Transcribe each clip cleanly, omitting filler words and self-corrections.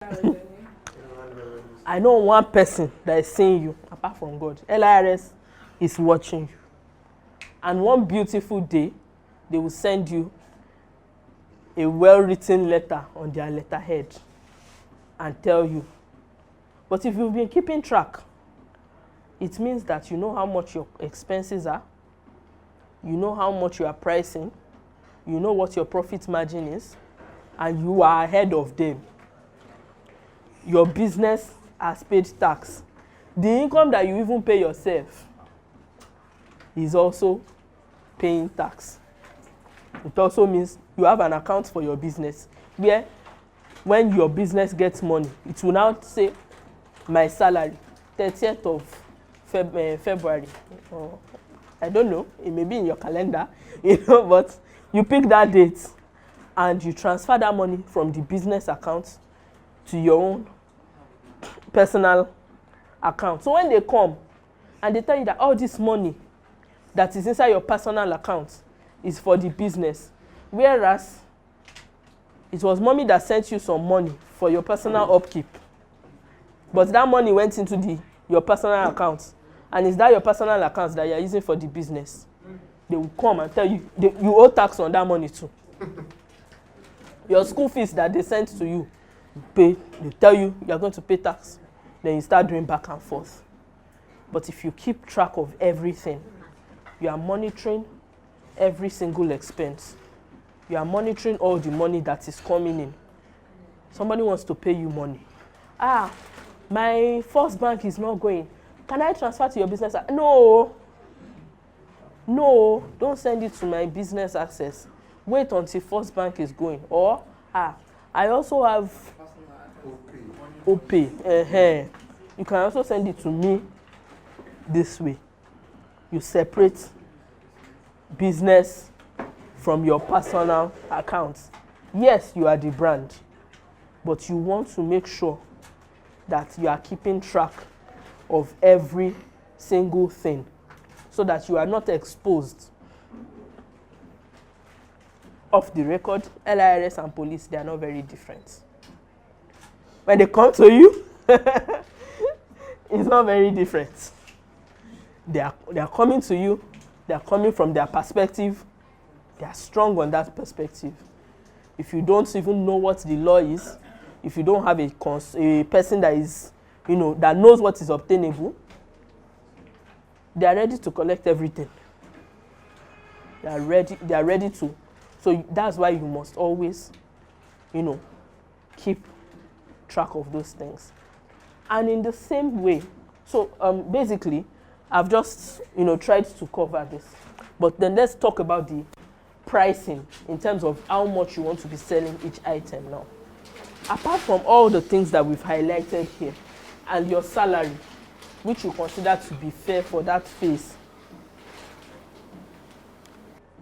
I know one person that is seeing you, apart from God. LIRS is watching you. And one beautiful day, they will send you a well-written letter on their letterhead and tell you. But if you've been keeping track, it means that you know how much your expenses are, you know how much you are pricing, you know what your profit margin is, and you are ahead of them. Your business has paid tax. The income that you even pay yourself is also paying tax. It also means you have an account for your business where when your business gets money, it will now say, my salary, 30th of February. Or, I don't know, it may be in your calendar, but you pick that date and you transfer that money from the business account to your own personal account. So when they come and they tell you that all this money that is inside your personal account is for the business, whereas it was mommy that sent you some money for your personal upkeep, but that money went into your personal account, and it's that your personal account that you're using for the business. They will come and tell you you owe tax on that money too. Your school fees that they sent to you, pay. They tell you you're going to pay tax. Then you start doing back and forth. But if you keep track of everything, you are monitoring every single expense. You are monitoring all the money that is coming in. Somebody wants to pay you money. My first bank is not going. Can I transfer to your business? No, don't send it to my business access. Wait until first bank is going. Or, I also have OPay. You can also send it to me this way. You separate business from your personal account. Yes, you are the brand, but you want to make sure that you are keeping track of every single thing so that you are not exposed. Off the record, LIRS and police, they are not very different. When they come to you, it's not very different. They are coming to you, they are coming from their perspective, they are strong on that perspective. If you don't even know what the law is, if you don't have a person that is, that knows what is obtainable, they are ready to collect everything. They are ready to. So that's why you must always, keep track of those things. And in the same way, so basically, I've just, tried to cover this. But then let's talk about the pricing in terms of how much you want to be selling each item now. Apart from all the things that we've highlighted here, and your salary, which you consider to be fair for that phase,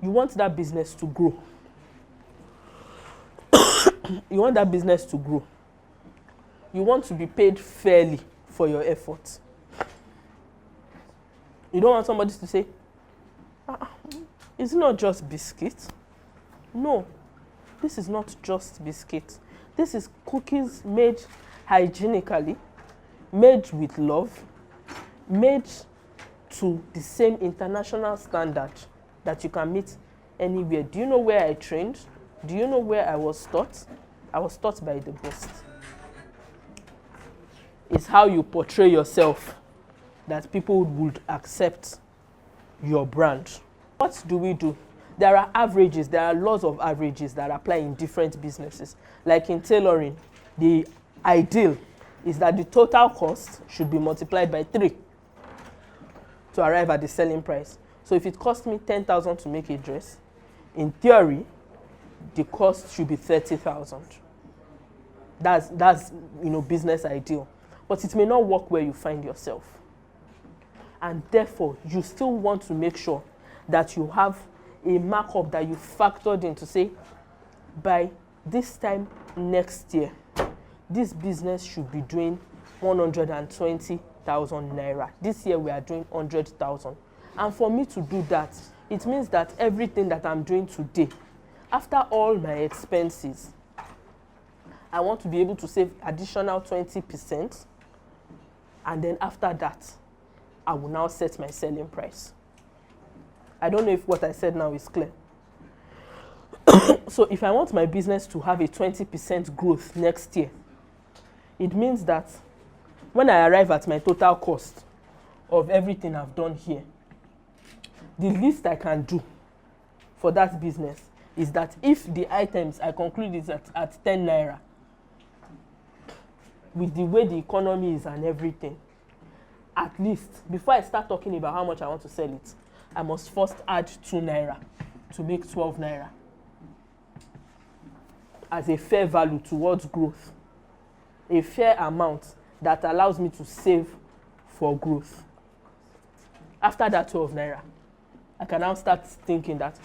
you want that business to grow. You want that business to grow. You want to be paid fairly for your efforts. You don't want somebody to say, it's not just biscuit. No, this is not just biscuit. This is cookies made hygienically, made with love, made to the same international standard that you can meet anywhere. Do you know where I trained? Do you know where I was taught? I was taught by the best. It's how you portray yourself that people would accept your brand. What do? There are averages, there are laws of averages that apply in different businesses. Like in tailoring, the ideal is that the total cost should be multiplied by 3 to arrive at the selling price. So if it cost me 10,000 to make a dress, in theory, the cost should be 30,000. That's business ideal. But it may not work where you find yourself. And therefore, you still want to make sure that you have a markup that you factored in to say, by this time next year, this business should be doing 120,000 naira. This year we are doing 100,000. And for me to do that, it means that everything that I'm doing today, after all my expenses, I want to be able to save additional 20%. And then after that, I will now set my selling price. I don't know if what I said now is clear. So if I want my business to have a 20% growth next year, it means that when I arrive at my total cost of everything I've done here, the least I can do for that business is that if the items I conclude is at 10 naira, with the way the economy is and everything, at least before I start talking about how much I want to sell it, I must first add 2 naira to make 12 naira as a fair value towards growth, a fair amount that allows me to save for growth. After that 12 naira, I can now start thinking that,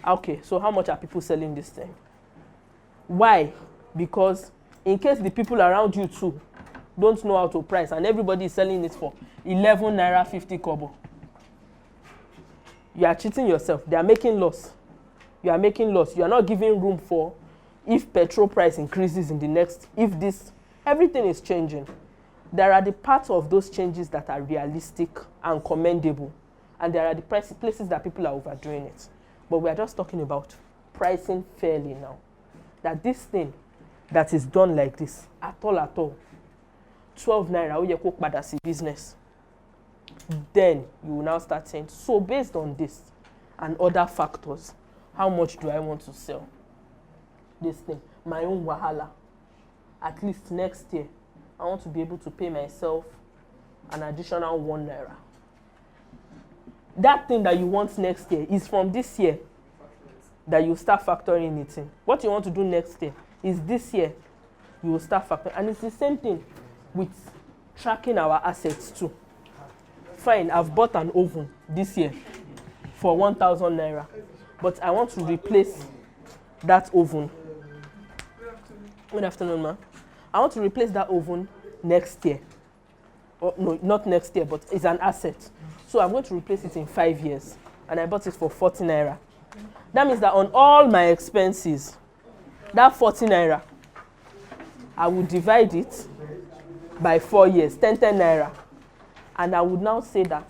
okay, so how much are people selling this thing? Why? Because in case the people around you too don't know how to price and everybody is selling it for 11 naira 50 kobo, you are cheating yourself. They are making loss. You are making loss. You are not giving room for if petrol price increases in the next, if this, everything is changing. There are the parts of those changes that are realistic and commendable, and there are the places that people are overdoing it. But we are just talking about pricing fairly now. That this thing that is done like this, at all, 12 naira, we cook badasi business. Then you will now start saying, so based on this and other factors, how much do I want to sell this thing? My own wahala. At least next year, I want to be able to pay myself an additional 1 naira. That thing that you want next year is from this year that you start factoring it in. What you want to do next year is this year you will start factoring. And it's the same thing with tracking our assets too. Fine, I've bought an oven this year for 1,000 naira, but I want to replace that oven. Good afternoon, ma'am. I want to replace that oven next year. Oh, no, not next year, but it's an asset. So I'm going to replace it in 5 years. And I bought it for 40 naira. That means that on all my expenses, that 40 naira, I will divide it by 4 years, 10 naira. And I would now say that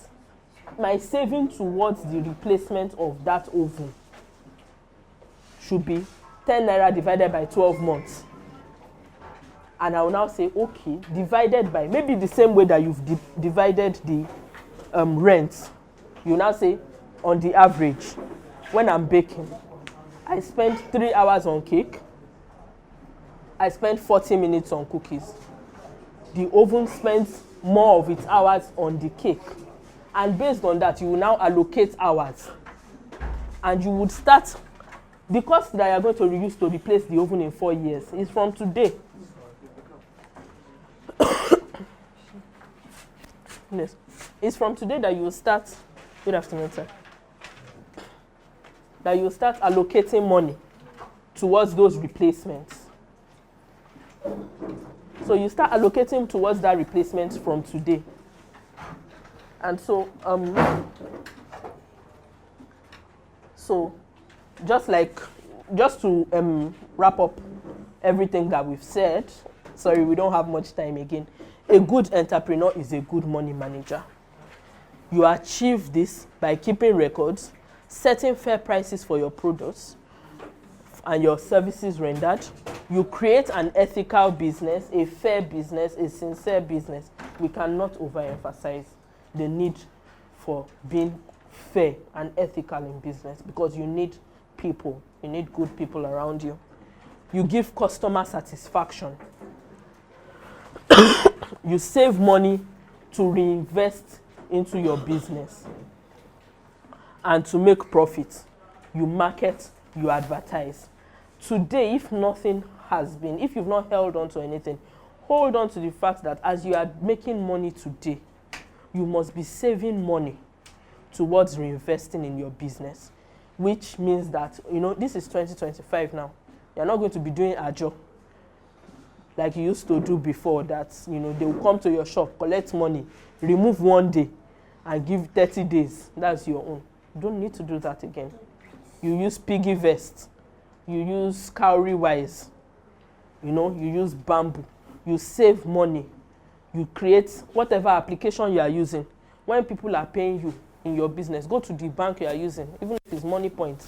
my saving towards the replacement of that oven should be 10 naira divided by 12 months. And I will now say, okay, divided by, maybe the same way that you've divided the rent. You now say, on the average, when I'm baking, I spend 3 hours on cake. I spend 40 minutes on cookies. The oven spends more of its hours on the cake. And based on that, you will now allocate hours. And you would start, the cost that you are going to use to replace the oven in 4 years is from today. Yes. It's from today that you will start, good afternoon, sir, that you will start allocating money towards those replacements. So you start allocating towards that replacement from today. And so, just to wrap up everything that we've said, sorry, we don't have much time again. A good entrepreneur is a good money manager. You achieve this by keeping records, setting fair prices for your products and your services rendered. You create an ethical business, a fair business, a sincere business. We cannot overemphasize the need for being fair and ethical in business, because you need people. You need good people around you. You give customer satisfaction. You save money to reinvest into your business. And to make profit, you market, you advertise. Today, if nothing has been, if you've not held on to anything, hold on to the fact that as you are making money today, you must be saving money towards reinvesting in your business. Which means that, this is 2025 now. You're not going to be doing a job like you used to do before, that, they will come to your shop, collect money, remove 1 day, and give 30 days. That's your own. You don't need to do that again. You use piggy vest. You use cowrie wise. you use bamboo, you save money, you create whatever application you are using. When people are paying you in your business, go to the bank you are using, even if it's Money Point,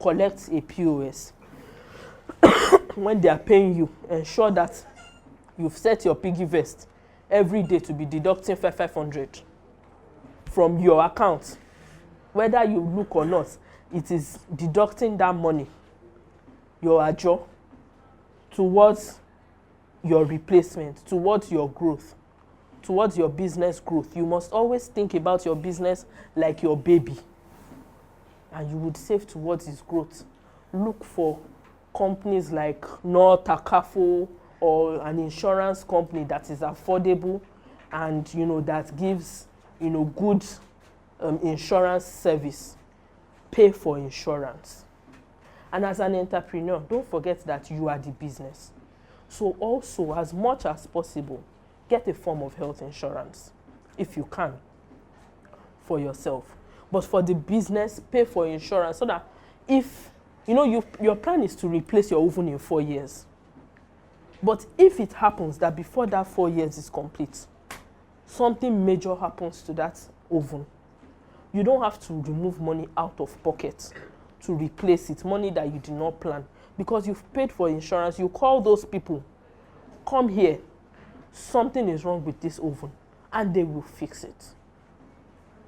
collect a POS. When they are paying you, ensure that you've set your piggy vest every day to be deducting 500 from your account. Whether you look or not, it is deducting that money, your ajo, towards your replacement, towards your growth, towards your business growth. You must always think about your business like your baby, and you would save towards its growth. Look for companies like North Takafo, or an insurance company that is affordable and that gives good insurance service. Pay for insurance. And as an entrepreneur, don't forget that you are the business. So also, as much as possible, get a form of health insurance if you can for yourself. But for the business, pay for insurance so that if your plan is to replace your oven in 4 years. But if it happens that before that 4 years is complete, something major happens to that oven, you don't have to remove money out of pocket to replace it, money that you did not plan. Because you've paid for insurance, you call those people, come here, something is wrong with this oven, and they will fix it.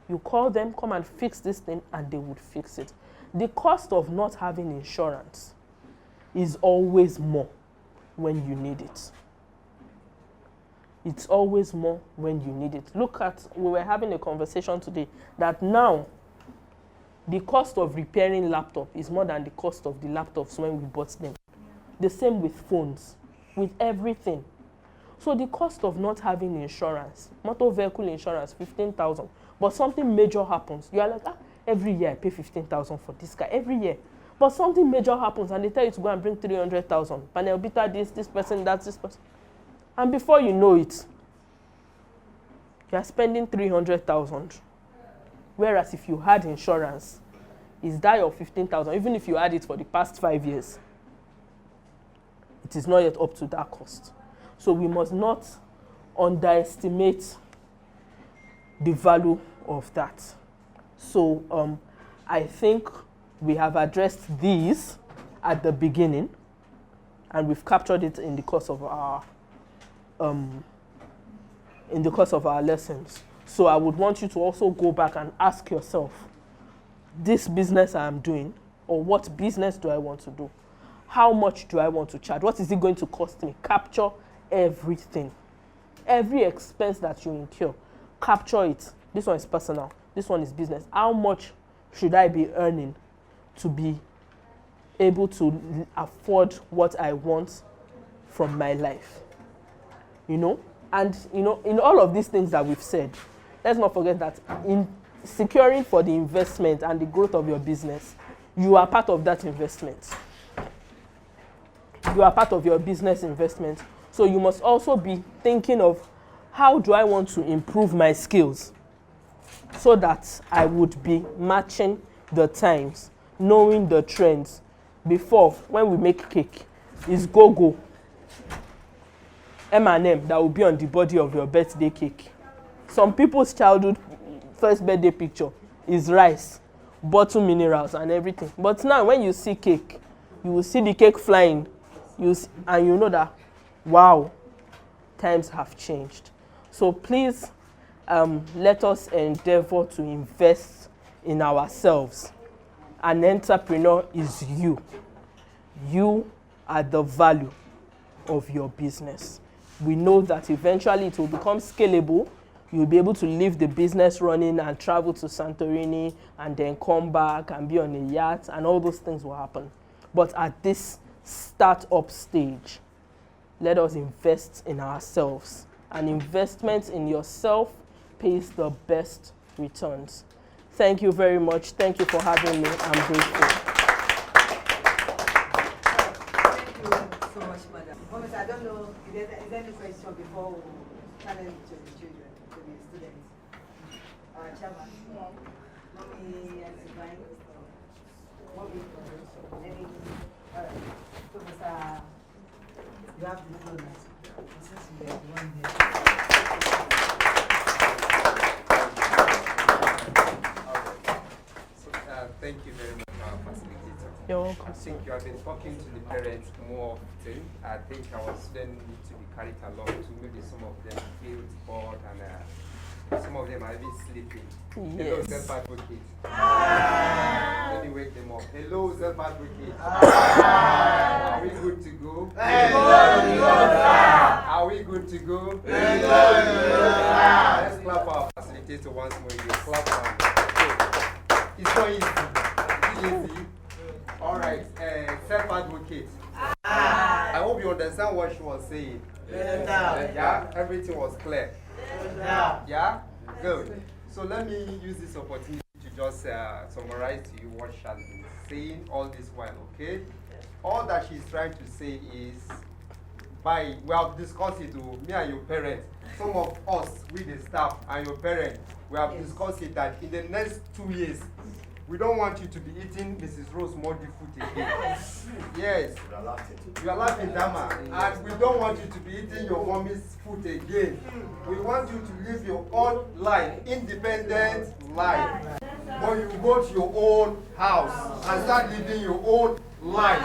You call them, come and fix this thing, and they would fix it. The cost of not having insurance is always more when you need it. It's always more when you need it. We were having a conversation today that now the cost of repairing laptop is more than the cost of the laptops when we bought them. The same with phones, with everything. So the cost of not having insurance, motor vehicle insurance, 15,000, but something major happens. You are like, every year I pay 15,000 for this car, every year. But something major happens and they tell you to go and bring 300,000. Panel beta this person, this person. And before you know it, you are spending 300,000. Whereas if you had insurance, it's that of 15,000. Even if you had it for the past 5 years, it is not yet up to that cost. So we must not underestimate the value of that. So I think we have addressed these at the beginning, and we've captured it in the course of our lessons. So I would want you to also go back and ask yourself, this business I am doing, or what business do I want to do? How much do I want to charge? What is it going to cost me? Capture everything. Every expense that you incur, capture it. This one is personal. This one is business. How much should I be earning to be able to afford what I want from my life? And in all of these things that we've said, let's not forget that in securing for the investment and the growth of your business, you are part of that investment. You are part of your business investment. So you must also be thinking of, how do I want to improve my skills so that I would be matching the times, knowing the trends. Before, when we make cake, it's go-go. M&M that will be on the body of your birthday cake. Some people's childhood first birthday picture is rice, bottle minerals and everything. But now when you see cake, you will see the cake flying, and you know that, wow, times have changed. So please let us endeavor to invest in ourselves. An entrepreneur is you. You are the value of your business. We know that eventually it will become scalable. You'll be able to leave the business running and travel to Santorini and then come back and be on a yacht, and all those things will happen. But at this start-up stage, let us invest in ourselves. An investment in yourself pays the best returns. Thank you very much. Thank you for having me. I'm grateful. Thank you so much, madam. I don't know, is there any question before we challenge to the children, to the students? Our chairman. Mommy and Sylvain. Mommy. Any, Professor You have the floor now. Since you are the one there. So, thank you very much, our facilitator. You're welcome. I think you have been talking to the parents more often. I think our students need to be carried along to maybe some of them feel bored and some of them are even sleeping. Hello, Yes. self-advocate. Let me wake them up. Hello, self-advocate. Are we good to go? Are we good to go? Let's clap our facilitator once more. You clap on. It's not easy. It's easy. All right, self-advocate. I hope you understand what she was saying. Yeah, everything was clear. Yeah, good. So let me use this opportunity to just summarize to you what she has been saying all this while, okay? All that she's trying to say is, we have discussed it with me and your parents, some of us, we the staff and your parents, we have discussed it that in the next 2 years, we don't want you to be eating Mrs. Rose Modi food again. Yes. You are laughing, Dama. And we don't want you to be eating your mommy's food again. We want you to live your own life, independent life. But you go to your own house and start living your own life.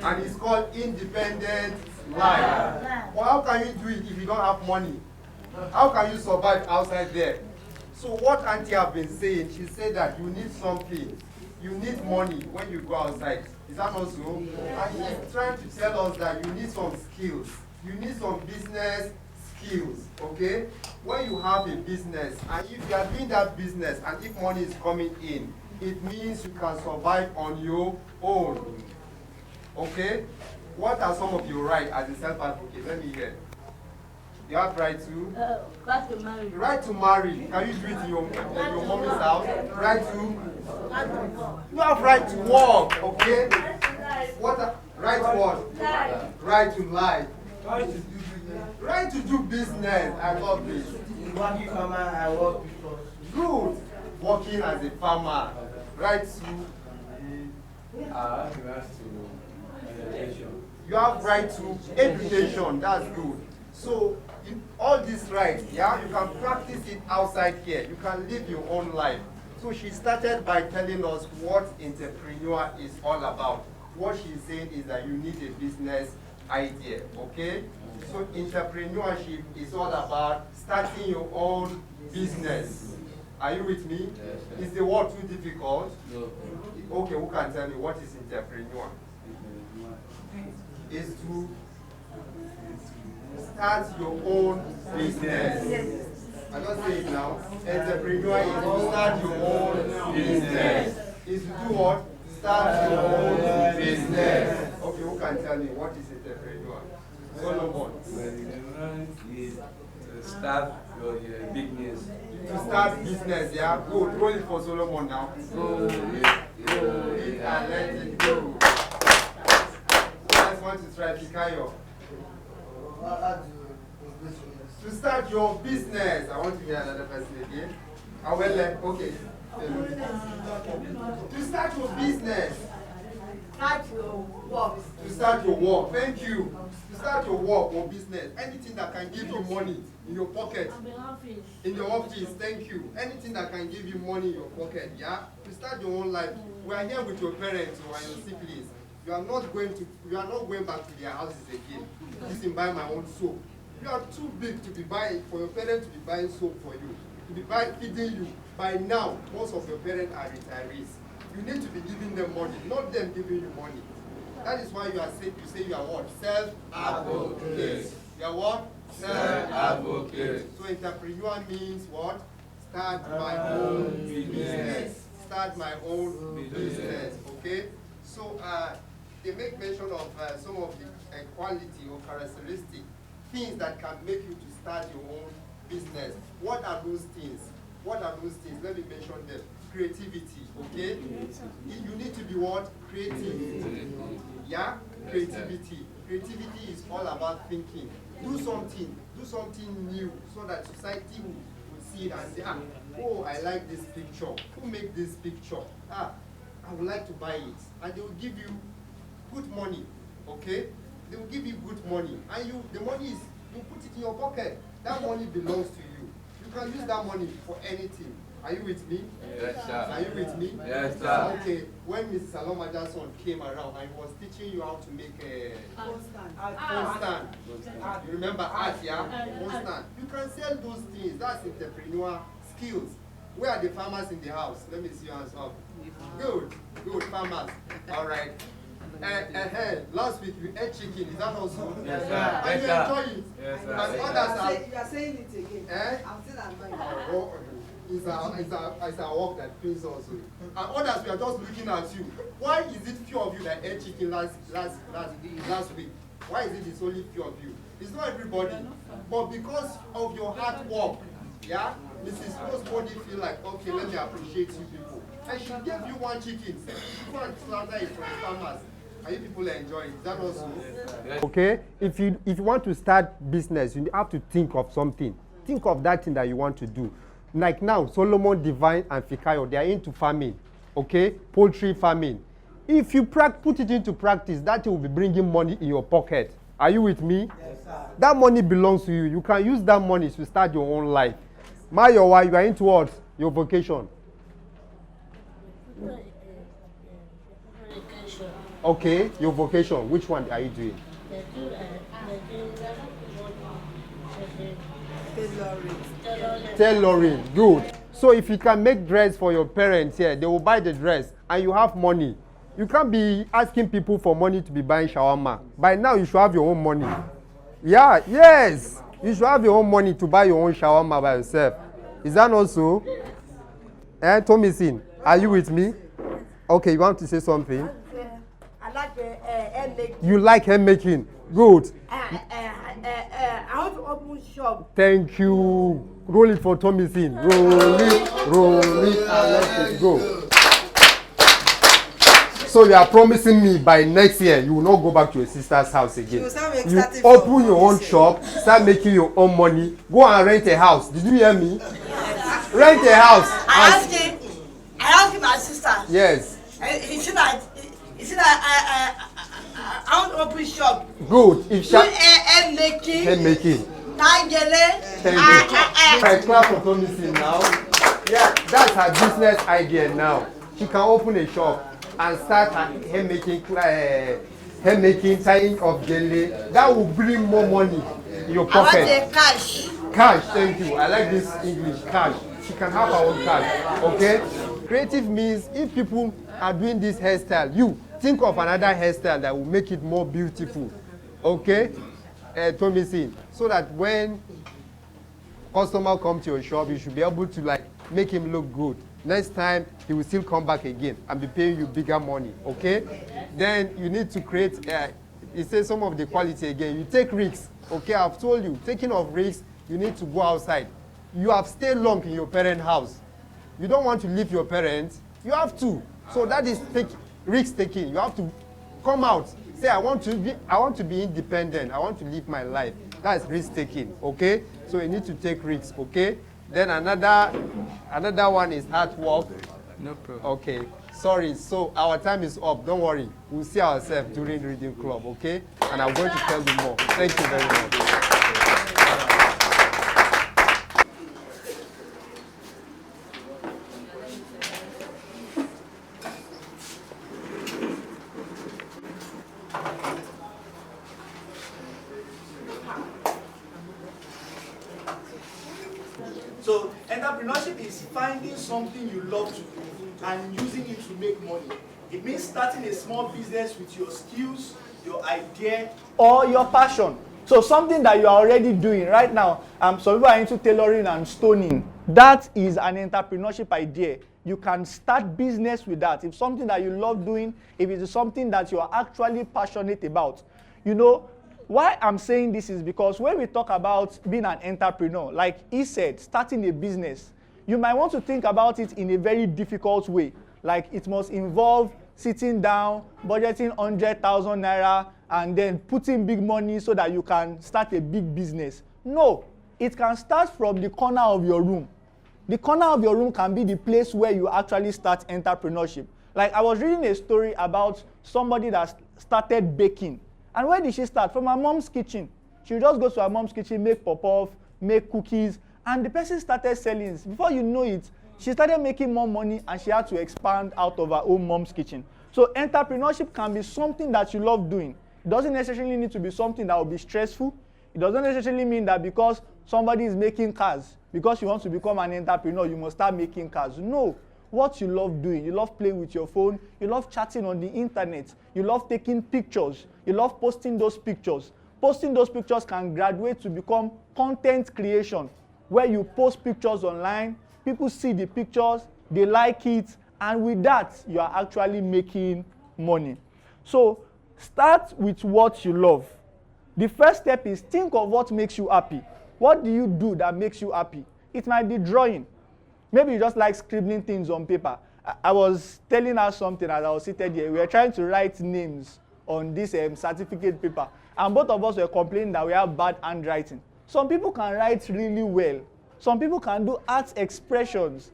And it's called independent life. Well, how can you do it if you don't have money? How can you survive outside there? So what Auntie have been saying, she said that you need something. You need money when you go outside. Is that not so? And she's trying to tell us that you need some skills. You need some business skills, okay? When you have a business, and if you are doing that business, and if money is coming in, it means you can survive on your own, okay? What are some of your rights as a self-advocate? Let me hear. You have right to? Right to marry. Right to marry. Can you do it in your mommy's house? Right to? You have right to walk, okay? Right to what? Right to lie. Right to do business. I love this. Working farmer, I work before. Good. Working as a farmer. Right to? Education. You have right to education. That's good. So, in all these rights, yeah, you can practice it outside here. You can live your own life. So she started by telling us what entrepreneur is all about. What she's saying is that you need a business idea, okay? So entrepreneurship is all about starting your own business. Are you with me? Yes. Is the word too difficult? No. Okay, who can tell me what is entrepreneur? Is to start your own business. I don't say it now. Entrepreneur is to start your own business. Is to do what? Start your own business. Okay, who can tell me what is entrepreneur? Solomon. Is to start your business. To start business, yeah? Good. Roll it for Solomon now. Roll it and let it go. Let's want to try Kikayo. To start your business. I want to hear another person again. Okay. To start your business. Start your work. To start your work. Thank you. To start your work or business. Anything that can give you money in your pocket. In your office. Thank you. Anything that can give you money in your pocket. Yeah. To start your own life. We are here with your parents or your siblings. You are not going back to their houses again. Listen, buy my own soap. You are too big to be buying, for your parents to be buying soap for you, to be feeding you. By now, most of your parents are retirees. You need to be giving them money, not them giving you money. That is why you say you are what? Self-advocate. You are what? Self-advocate. So entrepreneur means what? Start my own business. Start my own business. Okay? So they make mention of some of the quality or characteristic things that can make you to start your own business. What are those things? What are those things? Let me mention them. Creativity, okay? You need to be what? Creative. Yeah? Creativity. Creativity is all about thinking. Do something new so that society will see it and say, oh, I like this picture. Who made this picture? I would like to buy it. And they will give you good money, okay? they will give you good money, and the money is, you put it in your pocket. That money belongs to you. You can use that money for anything. Are you with me? Yes, sir. Are you with me? Yes, sir. Okay. When Mrs. Alomaja's son came around and was teaching you how to make a phone stand. You remember art, yeah? Phone stand. You can sell those things. That's entrepreneur skills. Where are the farmers in the house? Let me see your hands up. Good, farmers. All right. Last week you ate chicken. Is that also? Yes, sir. And you enjoy it. Yes, sir. And others are. You are saying it again. I'm still annoyed. It's our work that pays also. And others, we are just looking at you. Why is it few of you that ate chicken last week? Why is it it's only few of you? It's not everybody. But because of your hard work, yeah, Mrs. Rose body feel like, okay, let me appreciate you people. And she gave you one chicken. Go and slaughter it for the farmers. And you people enjoy it. Is that also? Okay, if you want to start business, you have to think of something. Think of that thing that you want to do. Like now, Solomon, Divine, and Fikayo, they are into farming, okay? Poultry farming. If you put it into practice, that will be bringing money in your pocket. Are you with me? Yes, sir. That money belongs to you. You can use that money to start your own life. Mayowa, you are into what? Your vocation. Okay, your vocation. Which one are you doing? Tailoring. Good. So if you can make dress for your parents here, they will buy the dress and you have money. You can't be asking people for money to be buying shawarma. By now you should have your own money. Yeah, yes. You should have your own money to buy your own shawarma by yourself. Is that not so? Thomasin, are you with me? Okay, you want to say something? I like hair making. You like hair making? Good. I want to open shop. Thank you. Roll it for Thomasin. Roll it, and let it go. So you are promising me by next year you will not go back to your sister's house again. You open your own shop, start making your own money, go and rent a house. Did you hear me? Yes. Rent a house. I asked him my sister. Yes. He said that I want to open shop. Good. If Do hair making. hair making. Tangele. I clap for Thomasin now. Yeah, that's her business idea now. She can open a shop and start her hair making, tying of gele. That will bring more money in your pocket. I want a cash. Cash, thank you. I like this English, cash. She can have her own cash, okay? Creative means if people are doing this hairstyle, you think of another hairstyle that will make it more beautiful, okay? Thomasin, so that when customer come to your shop, you should be able to like make him look good. Next time, he will still come back again and be paying you bigger money, okay? Then you need to create, it says some of the quality again. You take risks, okay? I've told you, taking of risks, you need to go outside. You have stayed long in your parents' house. You don't want to leave your parents, you have to. So that is risk taking. You have to come out. Say, I want to be independent. I want to live my life. That's risk taking, okay? So you need to take risks, okay? Then another one is hard work. No problem. Okay. Sorry, so our time is up. Don't worry. We'll see ourselves during reading club, okay? And I'm going to tell you more. Thank you very much. So entrepreneurship is finding something you love to do and using it to make money. It means starting a small business with your skills, your idea, or your passion. So something that you are already doing right now, some people are into tailoring and stoning. That is an entrepreneurship idea. You can start business with that. If something that you love doing, if it is something that you are actually passionate about. You know, why I'm saying this is because when we talk about being an entrepreneur, like he said, starting a business, you might want to think about it in a very difficult way. Like it must involve sitting down, budgeting 100,000 naira, and then putting big money so that you can start a big business. No, it can start from the corner of your room. The corner of your room can be the place where you actually start entrepreneurship. Like I was reading a story about somebody that started baking. And where did she start? From her mom's kitchen. She would just go to her mom's kitchen, make pop-off, make cookies, and the person started selling. Before you know it, she started making more money and she had to expand out of her own mom's kitchen. So entrepreneurship can be something that you love doing. It doesn't necessarily need to be something that will be stressful. It doesn't necessarily mean that because somebody is making cars, because you want to become an entrepreneur, you must start making cars. No. What you love doing, you love playing with your phone, you love chatting on the internet, you love taking pictures, you love posting those pictures. Posting those pictures can graduate to become content creation, where you post pictures online, people see the pictures, they like it, and with that, you are actually making money. So start with what you love. The first step is think of what makes you happy. What do you do that makes you happy? It might be drawing. Maybe you just like scribbling things on paper. I was telling her something as I was seated here. We were trying to write names on this certificate paper. And both of us were complaining that we have bad handwriting. Some people can write really well. Some people can do art expressions.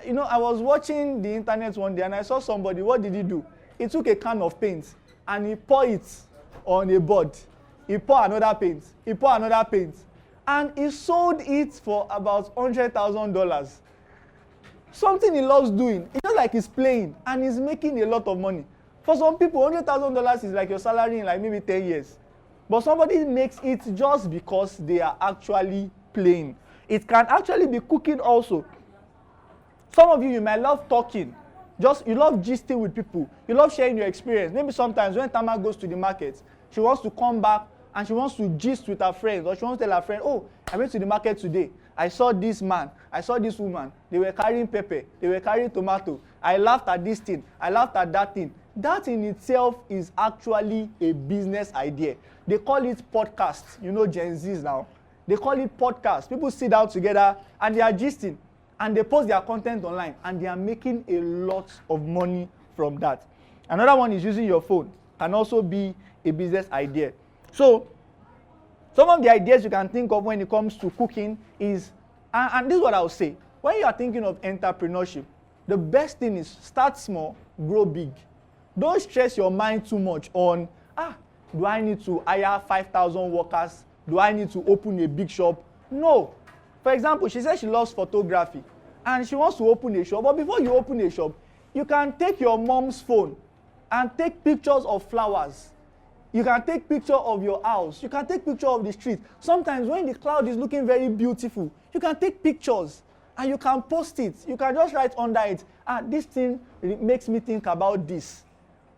You know, I was watching the internet one day and I saw somebody. What did he do? He took a can of paint and he poured it on a board. He poured another paint. He poured another paint. And he sold it for about $100,000. Something he loves doing. It's just like he's playing and he's making a lot of money. For some people, $100,000 is like your salary in like maybe 10 years. But somebody makes it just because they are actually playing. It can actually be cooking also. Some of you might love talking. You love gisting with people. You love sharing your experience. Maybe sometimes when Tama goes to the market, she wants to come back and she wants to gist with her friends, or she wants to tell her friend, oh, I went to the market today. I saw this man. I saw this woman. They were carrying pepper. They were carrying tomato. I laughed at this thing. I laughed at that thing. That in itself is actually a business idea. They call it podcast. You know Gen Zs now. They call it podcast. People sit down together and they are gisting. And they post their content online. And they are making a lot of money from that. Another one is using your phone. Can also be a business idea. So, some of the ideas you can think of when it comes to cooking is, and this is what I would say, when you are thinking of entrepreneurship, the best thing is start small, grow big. Don't stress your mind too much on, do I need to hire 5,000 workers? Do I need to open a big shop? No. For example, she says she loves photography and she wants to open a shop. But before you open a shop, you can take your mom's phone and take pictures of flowers. You can take picture of your house. You can take picture of the street. Sometimes when the cloud is looking very beautiful, you can take pictures and you can post it. You can just write under it, this thing makes me think about this.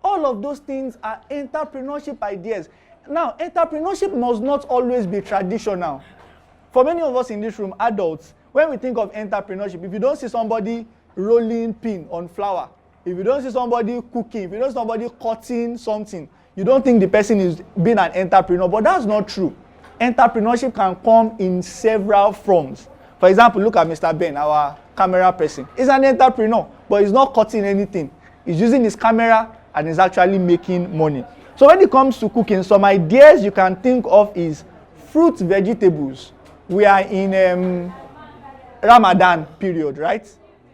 All of those things are entrepreneurship ideas. Now, entrepreneurship must not always be traditional. For many of us in this room, adults, when we think of entrepreneurship, if you don't see somebody rolling pin on flour, if you don't see somebody cooking, if you don't see somebody cutting something, you don't think the person is being an entrepreneur, but that's not true. Entrepreneurship can come in several forms. For example, look at Mr. Ben, our camera person. He's an entrepreneur, but he's not cutting anything. He's using his camera and is actually making money. So when it comes to cooking, some ideas you can think of is fruit, vegetables. We are in Ramadan period, right?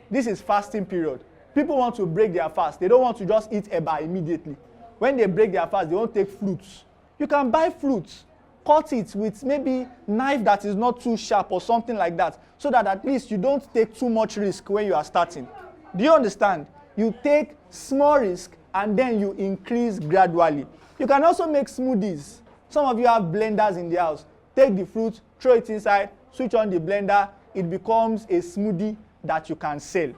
This is fasting period. People want to break their fast. They don't want to just eat eba immediately. When they break their fast, they won't take fruits. You can buy fruits, cut it with maybe knife that is not too sharp or something like that, so that at least you don't take too much risk when you are starting. Do you understand? You take small risk and then you increase gradually. You can also make smoothies. Some of you have blenders in the house. Take the fruit, throw it inside, switch on the blender, it becomes a smoothie that you can sell.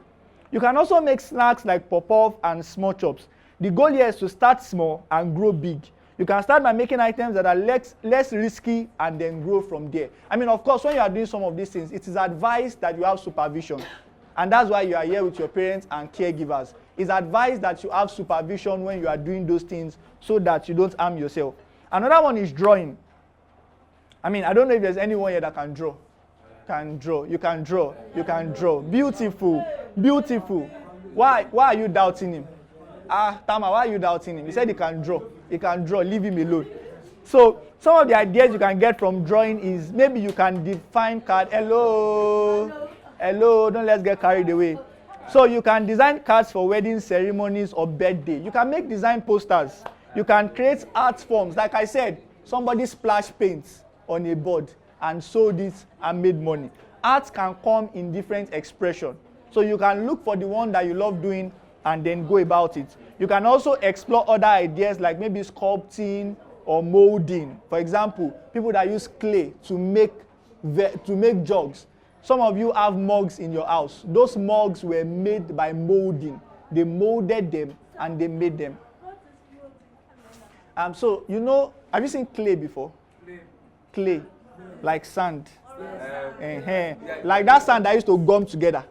You can also make snacks like pop-off and small chops. The goal here is to start small and grow big. You can start by making items that are less risky and then grow from there. I mean, of course, when you are doing some of these things, it is advised that you have supervision. And that's why you are here with your parents and caregivers. It's advised that you have supervision when you are doing those things so that you don't harm yourself. Another one is drawing. I mean, I don't know if there's anyone here that can draw. You can draw. Beautiful. Why are you doubting him? Tama, why are you doubting him? He said he can draw. Leave him alone. So, some of the ideas you can get from drawing is maybe you can define card. Hello, don't let's get carried away. So, you can design cards for wedding ceremonies or birthday. You can make design posters. You can create art forms. Like I said, somebody splashed paint on a board and sold it and made money. Art can come in different expression. So you can look for the one that you love doing and then go about it. You can also explore other ideas like maybe sculpting or molding. For example, people that use clay to make jugs. Some of you have mugs in your house. Those mugs were made by molding. They molded them and they made them. So, you know, have you seen clay before? Clay, like sand. Like that sand that used to gum together.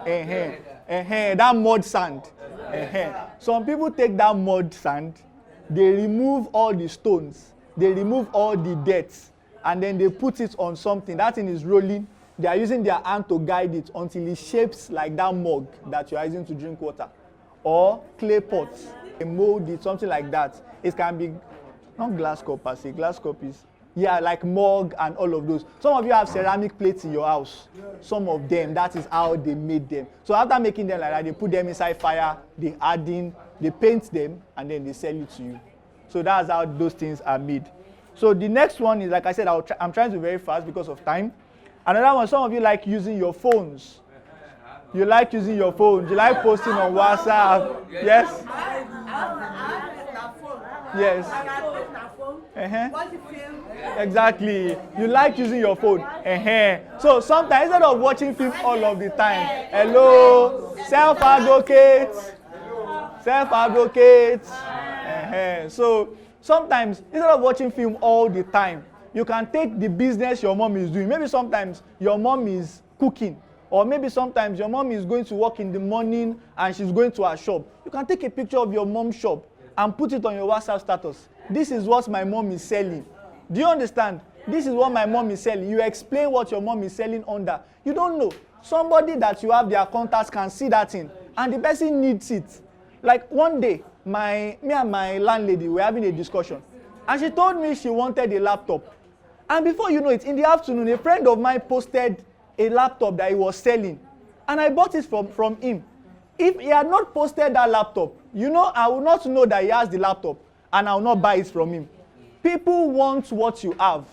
That mud sand. Some people take that mud sand, they remove all the stones, they remove all the dirt, and then they put it on something. That thing is rolling. They are using their hand to guide it until it shapes like that mug that you are using to drink water. Or clay pots. They mold it, something like that. It can be, not glass cup per se, glass cup is, yeah, like mug and all of those. Some of you have ceramic plates in your house. Some of them, that is how they made them. So after making them like that, they put them inside fire, they add in, they paint them, and then they sell it to you. So that's how those things are made. So the next one is, like I said, I'm trying to be very fast because of time. Another one, some of you like using your phones. You like using your phones. You like posting on WhatsApp. Yes? Yes. Exactly. You like using your phone. So sometimes, instead of watching film all of the time, hello, self-advocate. So sometimes, instead of watching film all the time, you can take the business your mom is doing. Maybe sometimes your mom is cooking, or maybe sometimes your mom is going to work in the morning and she's going to her shop. You can take a picture of your mom's shop and put it on your WhatsApp status. This is what my mom is selling. Do you understand? This is what my mom is selling. You explain what your mom is selling under. You don't know. Somebody that you have their contacts can see that thing, and the person needs it. Like one day, me and my landlady were having a discussion, and she told me she wanted a laptop. And before you know it, in the afternoon, a friend of mine posted a laptop that he was selling, and I bought it from him. If he had not posted that laptop, you know, I would not know that he has the laptop, and I will not buy it from him. People want what you have,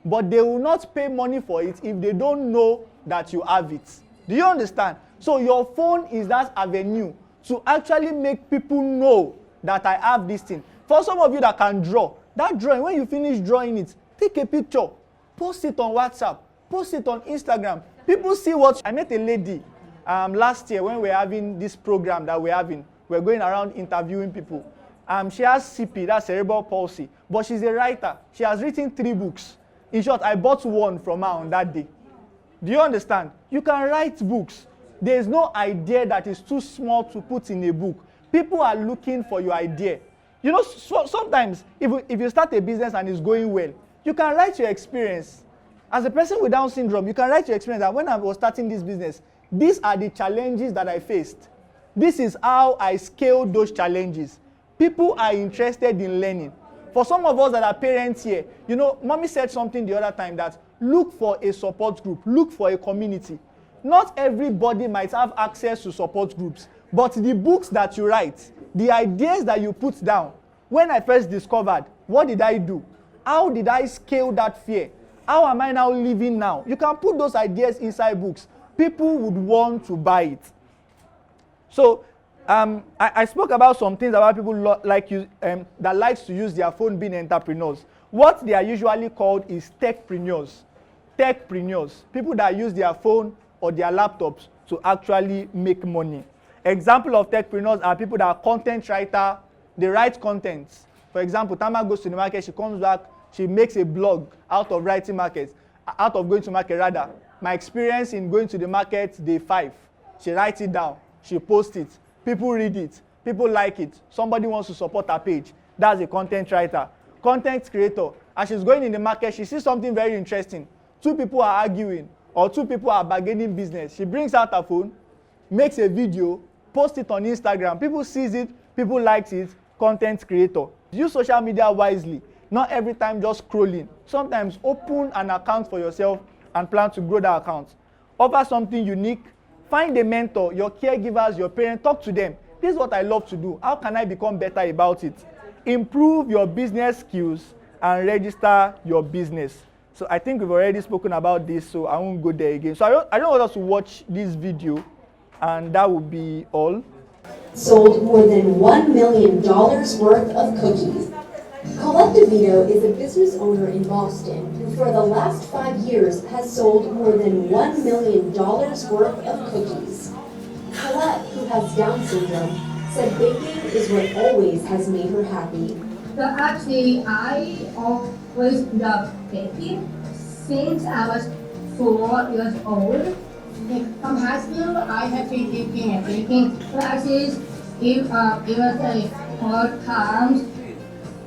but they will not pay money for it if they don't know that you have it. Do you understand? So your phone is that avenue to actually make people know that I have this thing. For some of you that can draw, that drawing, when you finish drawing it, take a picture, post it on WhatsApp, post it on Instagram. People see what. I met a lady last year when we were having this program that we're having. We're going around interviewing people. She has CP, that's cerebral palsy, but she's a writer. She has written 3 books. In short, I bought one from her on that day. Do you understand? You can write books. There is no idea that is too small to put in a book. People are looking for your idea. You know, sometimes if you start a business and it's going well, you can write your experience. As a person with Down syndrome, you can write your experience that when I was starting this business, these are the challenges that I faced. This is how I scaled those challenges. People are interested in learning. For some of us that are parents here, you know, mommy said something the other time that look for a support group, look for a community. Not everybody might have access to support groups, but the books that you write, the ideas that you put down, when I first discovered, what did I do? How did I scale that fear? How am I now living now? You can put those ideas inside books. People would want to buy it. So, I spoke about some things about people that likes to use their phone being entrepreneurs. What they are usually called is techpreneurs. Techpreneurs, people that use their phone or their laptops to actually make money. Example of techpreneurs are people that are content writer. They write content. For example, Tama goes to the market, she comes back, she makes a blog out of writing markets, out of going to market rather. My experience in going to the market, day 5. She writes it down, she posts it. People read it. People like it. Somebody wants to support her page. That's a content writer. Content creator. As she's going in the market, she sees something very interesting. 2 people are arguing, or 2 people are bargaining business. She brings out her phone, makes a video, posts it on Instagram. People sees it. People likes it. Content creator. Use social media wisely. Not every time just scrolling. Sometimes open an account for yourself and plan to grow that account. Offer something unique. Find a mentor, your caregivers, your parents, talk to them. This is what I love to do. How can I become better about it? improve your business skills, and register your business. So I think we've already spoken about this, so I won't go there again. So I don't want us to watch this video, and that will be all. Sold more than $1 million worth of cookies. Colette DeVito is a business owner in Boston who for the last 5 years has sold more than $1 million worth of cookies. Colette, who has Down syndrome, said baking is what always has made her happy. So actually, I always loved baking since I was 4 years old. From high school, I have been taking baking classes. It was a hard time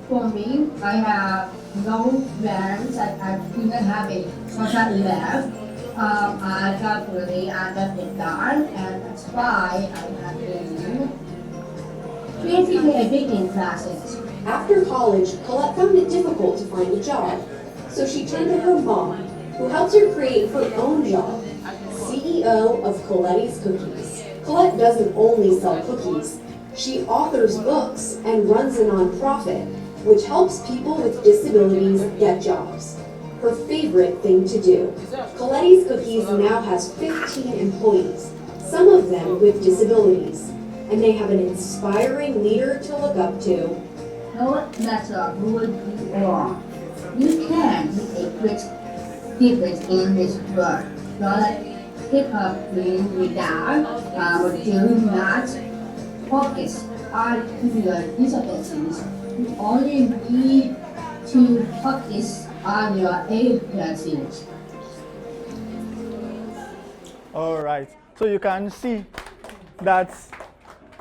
for me. I have no friends. I didn't have a social life. I got really understand, and that's why I have been taking a baking classes. After college, Colette found it difficult to find a job, so she turned to her mom, who helped her create her own job, CEO of Colette's Cookies. Colette doesn't only sell cookies. She authors books and runs a nonprofit, which helps people with disabilities get jobs. Her favorite thing to do. Colette's Cookies now has 15 employees, some of them with disabilities, and they have an inspiring leader to look up to. No matter who you are, you can make a great difference in this world. Not pick up being without or do not focus on your disabilities. You only need to focus on your abilities. All right. So you can see that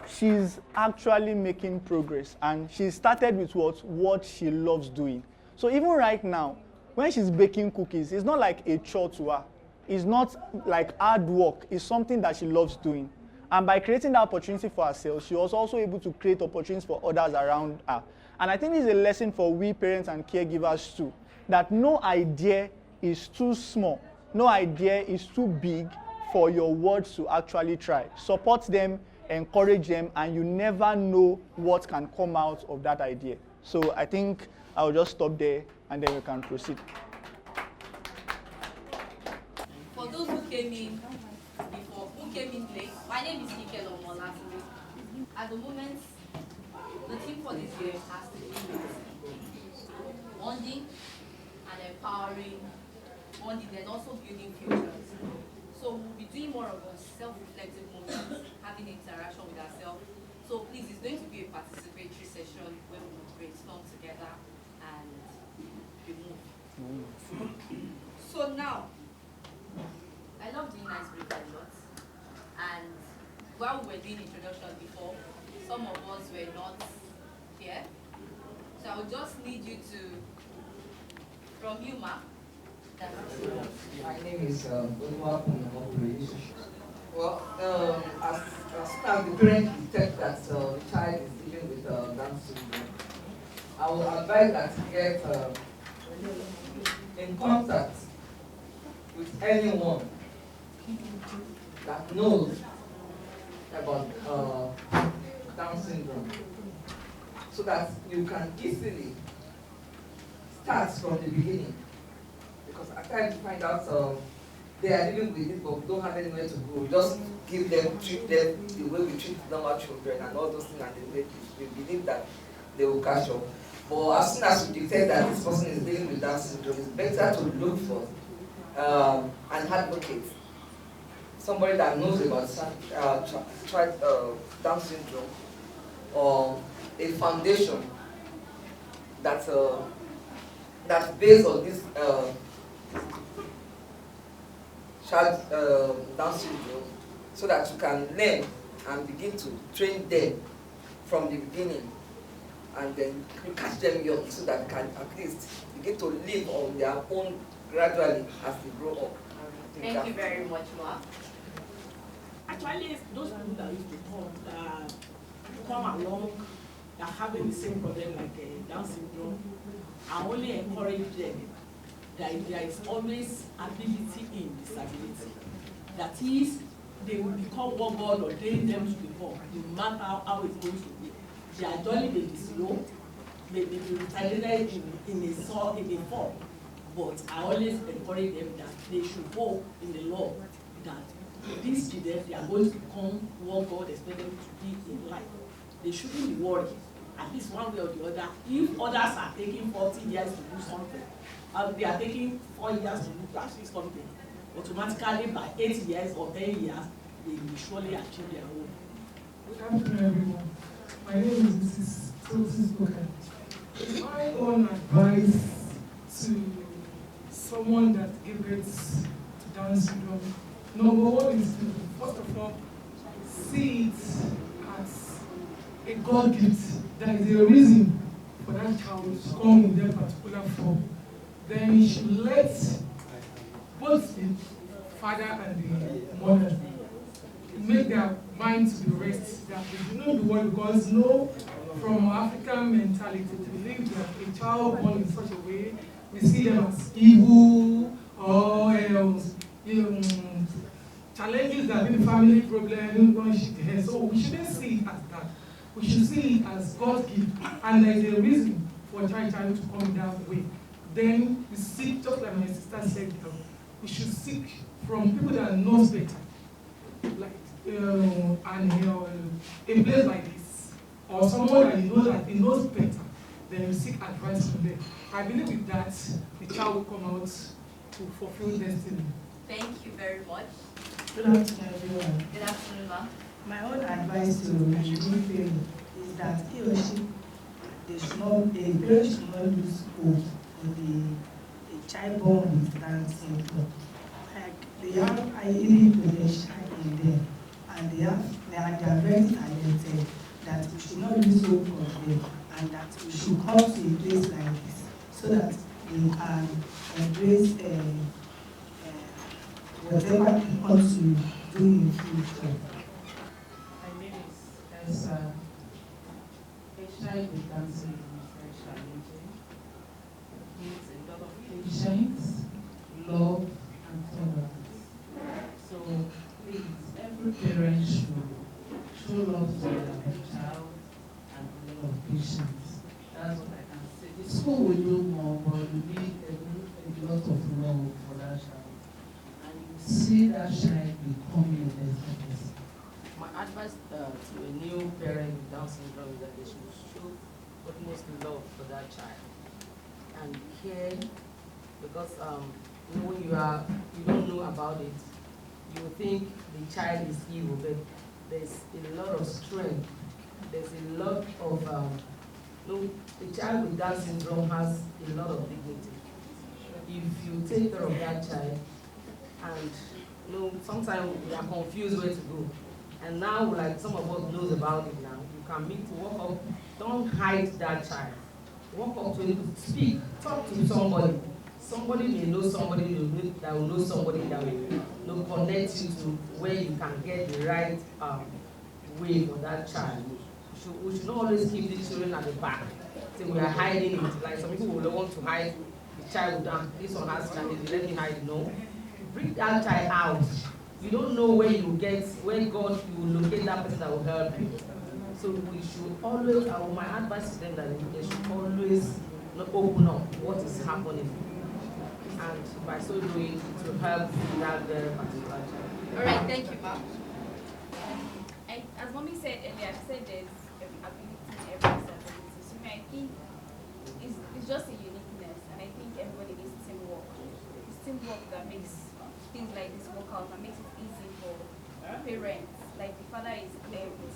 she's actually making progress, and she started with what she loves doing. So even right now, when she's baking cookies, it's not like a chore to her. It's not like hard work. It's something that she loves doing. And by creating that opportunity for herself, she was also able to create opportunities for others around her. And I think this is a lesson for we parents and caregivers too, that no idea is too small. No idea is too big for your words to actually try. Support them, encourage them, and you never know what can come out of that idea. So I think I'll just stop there and then we can proceed. For those who came in before, who came in late, my name is Kikelomo Olatunde. At the moment, the theme for this year has to do with bonding and empowering, bonding and also building futures. So we'll be doing more of a self-reflective moment, having interaction with ourselves. So please, it's going to be a participatory session where we will brainstorm together and we move. So now, I love doing icebreaker a lot. And while we were doing introduction before, some of us were not here. So I will just need you to, from you, Ma. My name is Olajumoke. Well, as soon as the parent detects that the child is dealing with Down syndrome, I will advise that to get in contact with anyone that knows about Down syndrome, so that you can easily start from the beginning. Because at times you find out they are living with it, but we don't have anywhere to go. We just give them, treat them the way we treat normal children and all those things, and we believe that they will catch up. But as soon as we detect that this person is dealing with Down syndrome, it's better to look for an advocate, somebody that knows about Down syndrome, or a foundation that's based on this child Down syndrome, so that you can learn and begin to train them from the beginning, and then you catch them young, so that they can at least begin to live on their own gradually as they grow up. Thank you very much, Ma. Actually, those people that used to come along, that having the same problem like Down syndrome, I only encourage them that there is always ability in disability. That is, they will become what God ordained them to become, no matter how it's going to be. Their journey may be slow, may be retaliated in a form, but I always encourage them that they should hope in the Lord that these children, they are going to become what God expects them to be in life. They shouldn't be worried, at least one way or the other. If others are taking 40 years to do something, they are taking 4 years to achieve something, automatically by 8 years or 10 years, they will surely achieve their own. Good afternoon, everyone. My name is Mrs. Tosis Booker. My own advice to someone that gives birth to Down syndrome, number one is to, first of all, see it as a God gift. There is a reason for that child to come in that particular form. Then you should let both the father and the mother make their mind to be rest, that they do not be worried, because from African mentality to believe that a child born in such a way, we see them as evil or challenges that in family problem, so we shouldn't see it as that. We should see it as God's gift, and there is a reason for a child to come that way. Then we seek, just like my sister said, we should seek from people that knows better, like and a place like this, or someone that you know that he knows better, then you seek advice from them. I believe with that, the child will come out to fulfill destiny. Thank you very much. Good afternoon, everyone. Good afternoon, ma'am. My own advice to the new parent is that he or she, a parent should not lose hope for a child born with Down syndrome. Like, they have hidden potential in them, and they are very talented, that we should not lose hope for them, and that we should come to a place like this so that they can embrace whatever they want to do in the future. My name is Elsa. A child with Down syndrome is very challenging. It needs a lot of patience, love, and tolerance. So please, every parent should show love to their child and a lot of patience. That's what I can say. The school will do more, but you need a lot of love for that child. And you see that child becoming a better person. My advice to a new parent with Down syndrome is that they should show utmost love for that child and care, because when you don't know about it, you think the child is evil, but there's a lot of strength. There's a lot of the child with Down syndrome has a lot of dignity. If you take care of that child, and sometimes we are confused where to go. And now, like some of us knows about it now, you can meet to walk up. Don't hide that child. Walk up to him, speak, talk to somebody. Somebody may know somebody that will know somebody that will connect you to where you can get the right way for that child. We should not always keep the children at the back. So we are hiding it. Like some people will want to hide the child down. This one has challenges, let me hide. No. Bring that child out. You don't know where you will locate that person that will help you. So we should always, my advice to them that they should always open up what is happening. And by so doing, to help that very particular child. All right, thank you, ma'am. As Mommy said earlier, she said there's ability in every disability. So I think it's just a uniqueness, and I think everybody needs teamwork. It's teamwork that makes things like this work out and makes it easy for parents. Like the father is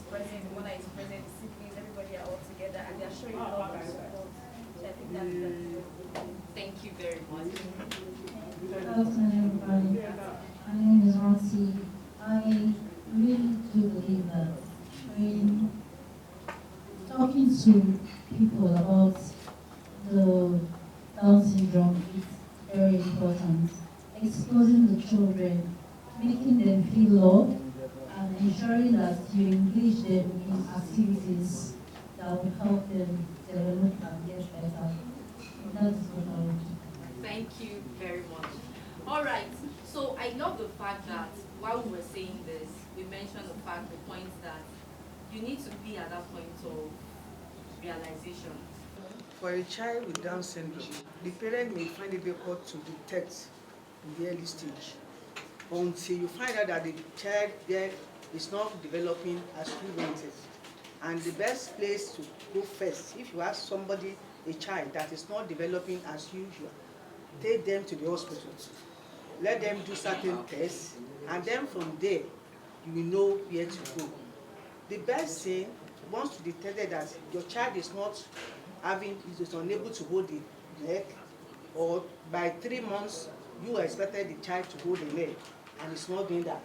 present, the mother is present, the siblings, everybody are all together, and they are showing love and support. So I think that's thank you very much. Good afternoon, everybody. My name is Nancy. I really do believe that talking to people about the Down syndrome is very important. Exposing the children, making them feel loved, and ensuring that you engage them in activities that will help them develop and get better. That is what I would do. Thank you very much. All right. So I love the fact that while we were saying this, we mentioned the point that you need to be at that point of realization. For a child with Down syndrome, the parent may find it difficult to detect in the early stage until you find out that the child there is not developing as you wanted. And the best place to go first, if you have somebody, a child that is not developing as usual, take them to the hospital. Let them do certain tests, and then from there, you will know where to go. The best thing, once you detect that your child is not is unable to hold the leg, or by 3 months, you expected the child to hold the leg, and it's not doing that.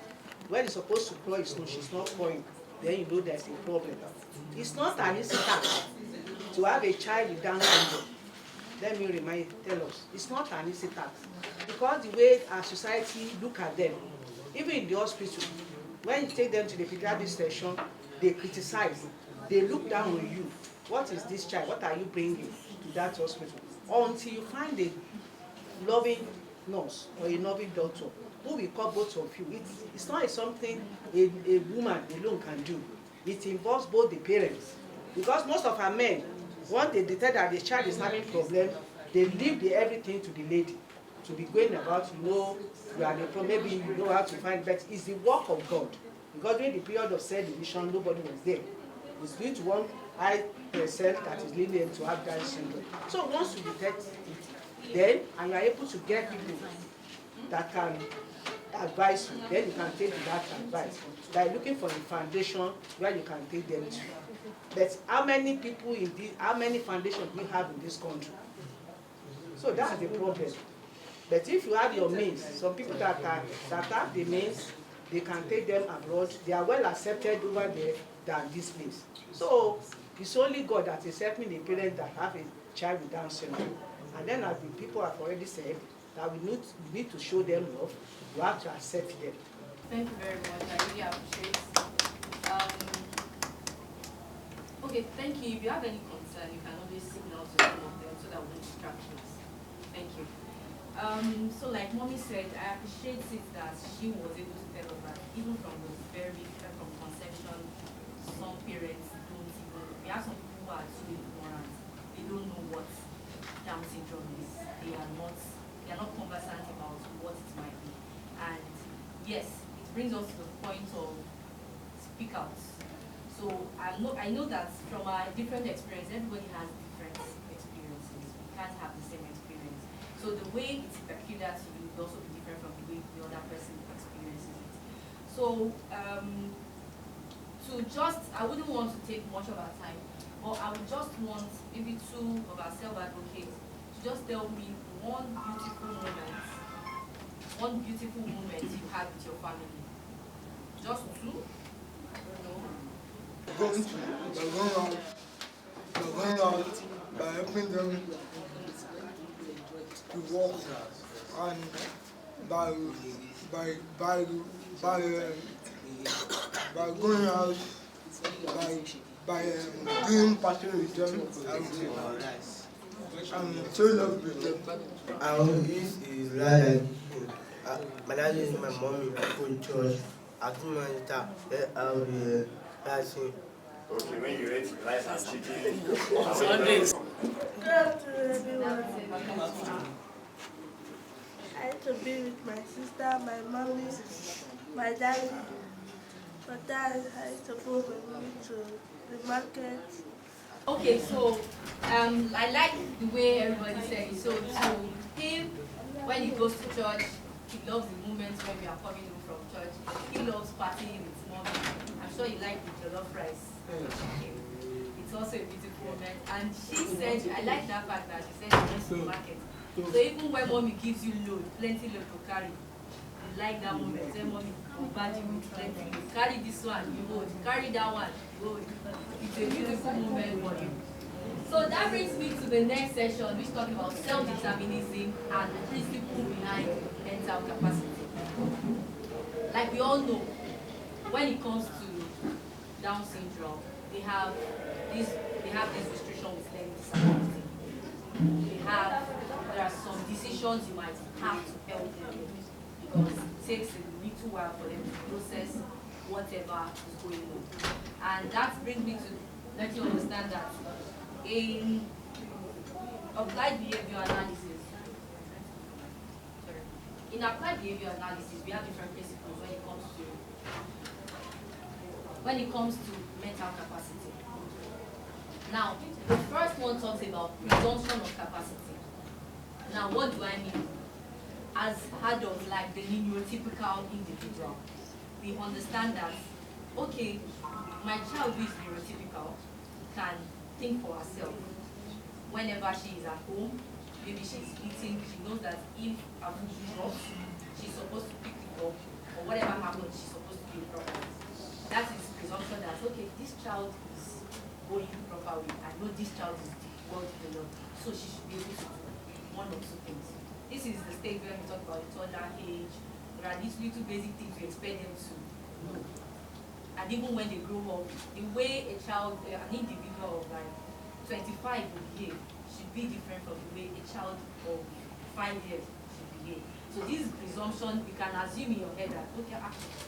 When it's supposed to claw its nose, she's not clawing, then you know there's a problem. It's not an easy task to have a child with Down syndrome. Let me tell us, it's not an easy task. Because the way our society look at them, even in the hospital, when you take them to the pediatric session, they criticize, they look down on you. What is this child? What are you bringing to that hospital? Until you find a loving nurse or a loving doctor who will call both of you. It's not something a woman alone can do. It involves both the parents. Because most of our men, once they detect that the child is having problem, they leave everything to the lady to be going about, you are the problem, maybe you know how to find, but it's the work of God. Because during the period of cell division, nobody was there. It's due to one cell that is leading them to have Down syndrome. So once you detect it, then, and you are able to get people that can advise you, then you can take that advice by looking for a foundation where you can take them to. But how many people how many foundations do we have in this country? So that's the problem. But if you have your means, some people that have the means, they can take them abroad. They are well accepted over there than this place. So it's only God that is helping the parents that have a child with Down syndrome. And then, as the people have already said, that we need to show them love. You have to accept them. Thank you very much. I really appreciate. Okay, thank you. If you have any concern, you can always signal to some of them so that we don't distract us. Thank you. So like Mommy said, I appreciate it that she was able to tell us that even from conception, some parents don't even, we have some people who are too ignorant. They don't know what Down syndrome is. They are not conversant about what it might be. And yes, it brings us to the point of speak out. So I know that from our different experience, everybody has different experiences. We can't have the same experience. So the way it's peculiar to you will also be different from the way the other person experiences it. So I wouldn't want to take much of our time, but I would just want maybe two of our self-advocates to just tell me one beautiful moment you had with your family. Just two? Going out by helping them to walk and by going out by doing party with them and show love with them. This is like my dad is my mommy from church. I do my stuff. I'll be dancing. Okay, when you eat rice and chicken. Sundays. Good afternoon, everyone. I had to be with my sister, my mommy, my daddy. But dad had to go with me to the market. Okay, so I like the way everybody said it. So to him, when he goes to church, he loves the moments when we are coming home from church. He loves partying with mommy. I'm sure he liked the jollof rice. It's also a beautiful moment. And she said, I like that fact that she said she went to the market. So even when mommy gives you load, plenty load to carry, you like that moment. Say mommy, you with plenty load. Carry this one, you hold. Carry that one, you hold. It's a beautiful moment for you. So that brings me to the next session, which talks about self-determinism and the principle behind mental capacity. Like we all know, when it comes to Down syndrome, they have this restriction with learning disability. There are some decisions you might have to help them with because it takes a little while for them to process whatever is going on. And that brings me to let you understand that in applied behavior analysis, in applied behavior analysis, we have different principles when it comes to mental capacity. Now, the first one talks about presumption of capacity. Now, what do I mean? As adults, like the neurotypical individual, we understand that, okay, my child who is neurotypical can think for herself. Whenever she is at home, maybe she's eating, she knows that if her food drops, she's supposed to pick it up, or whatever happens, she's supposed to be proper. That is presumption that, okay, this child is going properly. I know this child is well developed, so she should be able to do one or two things. This is the stage where we talk about the toddler age. There are these little basic things we expect them to know. And even when they grow up, the way a child, an individual of like 25 will behave should be different from the way a child of 5 years should behave. So this presumption, you can assume in your head that, okay,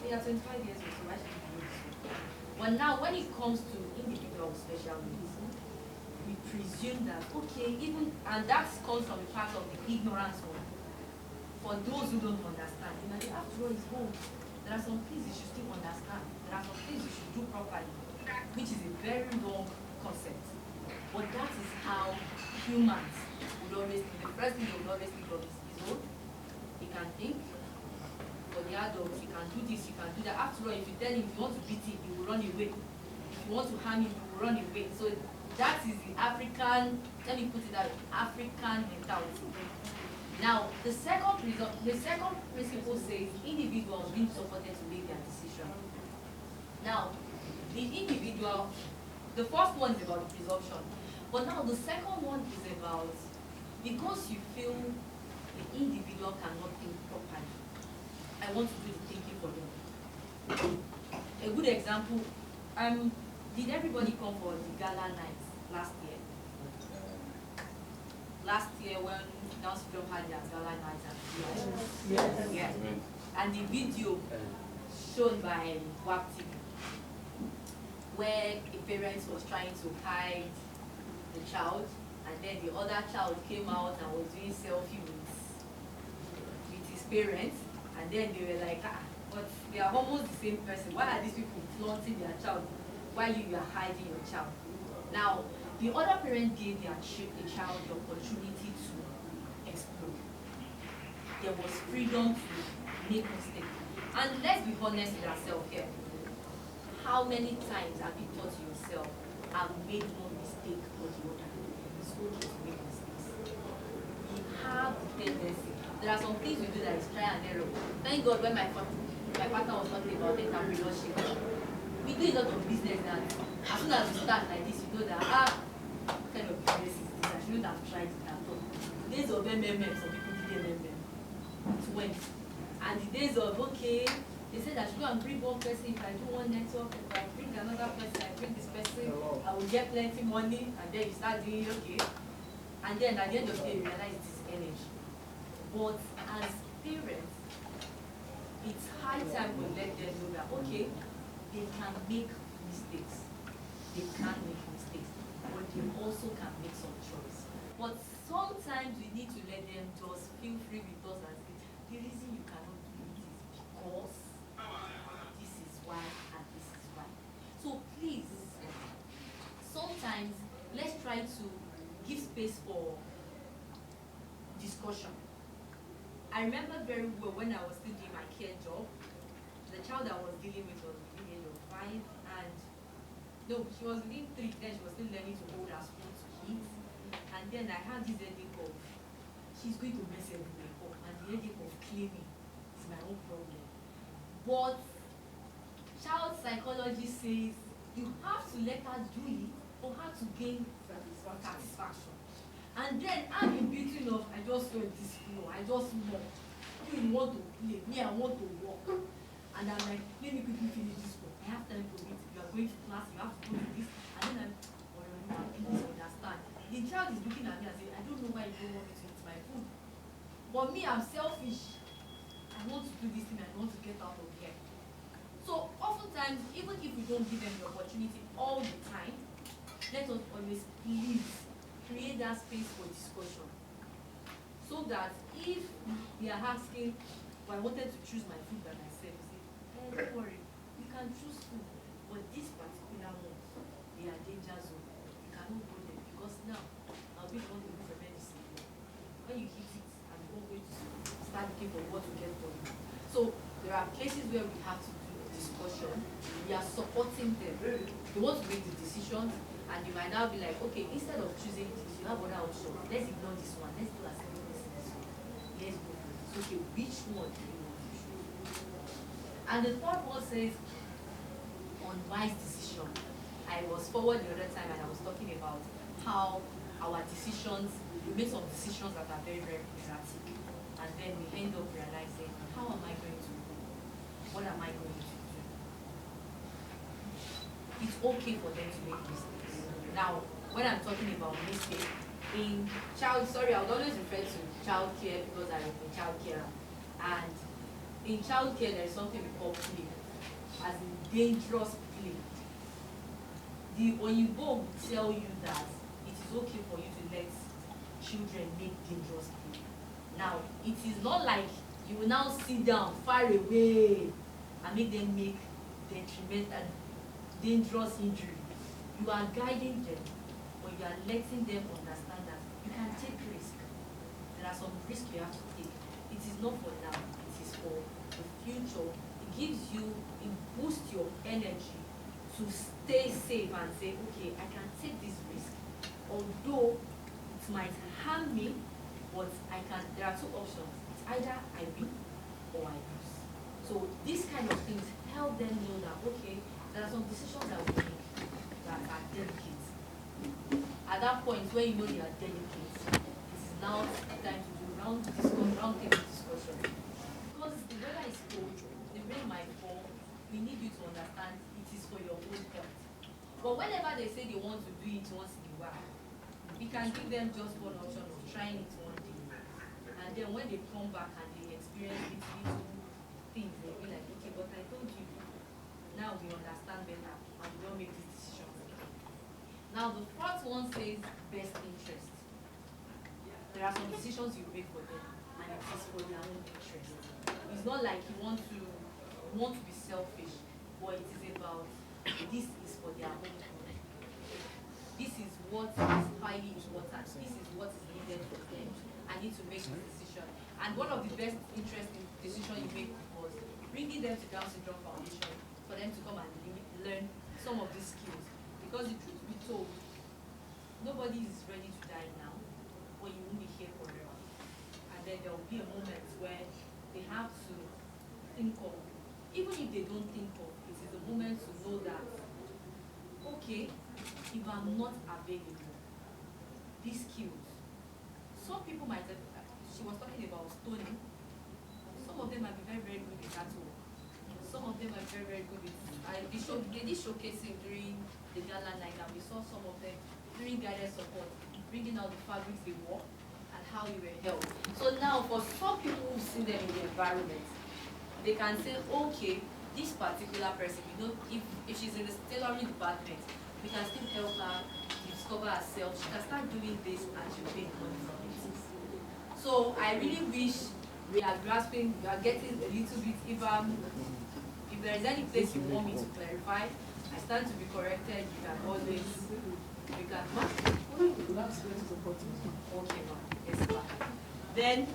they are 25 years old, so why should you behave this way? But now, when it comes to individual with special needs, we presume that, okay, even, and that comes from the part of the ignorance one. For those who don't understand, you know, after all, it's home. There are some things you should still understand. There are some things you should do properly, which is a very wrong concept. But that is how humans would always think. The first thing they would always think of is old. He can think. For the adults, he can do this, he can do that. After all, if you tell him, if you want to beat him, he will run away. If you want to harm him, he will run away. So that is the African, let me put it out, African mentality. Now, the second principle says individuals being supported to make their decision. Now, the individual, the first one is about presumption, but now the second one is about, because you feel the individual cannot think properly, I want to do the thinking for them. A good example, did everybody come for the gala night last year? Last year when Down syndrome had their gala night and yes. And the video shown by WAP TV, where a parent was trying to hide the child, and then the other child came out and was doing selfie with his parents, and then they were like, but they are almost the same person. Why are these people flaunting their child while you are hiding your child? Now, the other parent gave their child the opportunity to explore. There was freedom to make mistakes. And let's be honest with ourselves here. How many times have you thought to yourself, I've made one mistake or the other? It's okay to make mistakes. We have the tendency. There are some things we do that is try and error. Thank God when my partner was talking about entrepreneurship, we do a lot of business that as soon as we start like this, you know that, what kind of business is this? I shouldn't have tried it at all. The days of MMM, some people did MMM. It went. And the days of, okay, they said I should go and bring one person. If I do one network, if I bring another person, I bring this person, I will get plenty money. And then you start doing, okay. And then at the end of the day, you realize it is energy. But as parents, it's high time we let them know that, okay, they can make mistakes. They can make mistakes. But they also can make some choice. But sometimes we need to let them just feel free with us and say, the reason you cannot do it is because this is why and this is why. So please, sometimes let's try to give space for discussion. I remember very well when I was still doing my care job, the child I was dealing with was within the age of 5, and no, she was within 3, then she was still learning to hold her spoon to eat. And then I had this headache of, she's going to mess everything up, and the headache of claiming is my own problem. But child psychology says you have to let her do it for her to gain satisfaction. And then I'm in between of, I just felt this flow, I just walk. You want to play, me I want to walk. And I'm like, let me quickly finish this work. I have time for it. You are going to class, you have to go to this. And then I'm, please understand. The child is looking at me and saying, I don't know why you don't want me to eat my food. But me, I'm selfish. I want to do this thing, I want to get out of here. So oftentimes, even if we don't give them the opportunity all the time, let us always please create that space for discussion. So that if they are asking, well, I wanted to choose my food by myself, you say, don't worry, you can choose food, but this particular one, they are danger zone. You cannot go there because now I'll be the one to look for medicine. When you hit it, I'm going to start looking for what to get for you. So there are places where we have to do discussion. We are supporting them. They want to make the decisions, and you might now be like, okay, instead of choosing this, you have other options. Let's ignore this one. Let's do as let's go. So, okay, which one do you want to choose? And the third one says, on wise decision. I was forward the other time and I was talking about how our decisions, we make some decisions that are very, very erratic. And then we end up realizing, how am I going to go? What am I going to do? It's okay for them to make mistakes. Now, when I'm talking about mistakes, in I would always refer to childcare because I'm a childcare. And in childcare, there is something we call play, as in dangerous play. The Oyinbo will tell you that it is okay for you to let children make dangerous play. Now, it is not like you will now sit down far away and make them make detrimental, dangerous injury. You are guiding them, but you are letting them understand that you can take risk. There are some risks you have to take. It is not for now, it is for the future. It gives you, it boosts your energy to stay safe and say, okay, I can take this risk. Although it might harm me, but there are two options. It's either I win or I lose. So these kind of things help them know that, okay, there are some decisions that we make that are delicate. At that point, when you know they are delicate, it is now time to do round table discussion. Because the weather is cold, the rain might fall, we need you to understand it is for your own health. But whenever they say they want to do it once in a while, we can give them just one option of trying it one day. And then when they come back and they experience it, little things, they'll be like, okay, but I told you, now we understand better and we don't make these decisions. Now the fourth one says best interest. There are some decisions you make for them and it is for their own interest. It's not like you want to be selfish, but it is about this is for their own good. This is what is highly important. This is what is needed for them. I need to make this decision. And one of the best interesting decisions you make was bringing them to Down Syndrome Foundation for them to come and learn some of these skills. Because the truth be told, nobody is ready to die now, or you won't be here forever. And then there will be a moment where they have to think of, even if they don't think of, it is a moment to know that, okay, if I'm not available, these skills, some people might have, she was talking about stoning, some of them might be very, very good with that work. Some of them are very, very good with they did showcasing during the gala night, and we saw some of them during guided support, bringing out the fabrics they wore and how you were held. So now for some people who see them in the environment, they can say, okay, this particular person, if she's in the tailoring department, we can still help her discover herself. She can start doing this and she'll make money from it. So I really wish we are grasping, we are getting a little bit, if there is any place you want me to clarify, I stand to be corrected. You can always, okay, ma'am. Yes, ma'am. Then,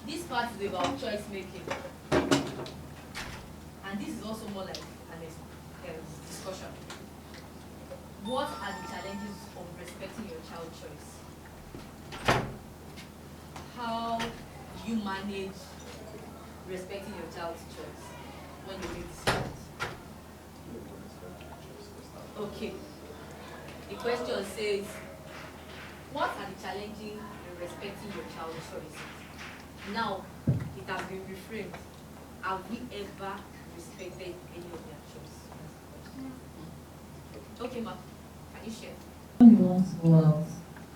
this part is about choice making. And this is also more like an discussion. What are the challenges of respecting your child's choice? How do you manage respecting your child's choice when you make decisions? Okay. The question says, what are the challenges in respecting your child's choice? Now, it has been reframed. Have we ever respected any of their choice? Okay, ma, can you share? When we want to go out,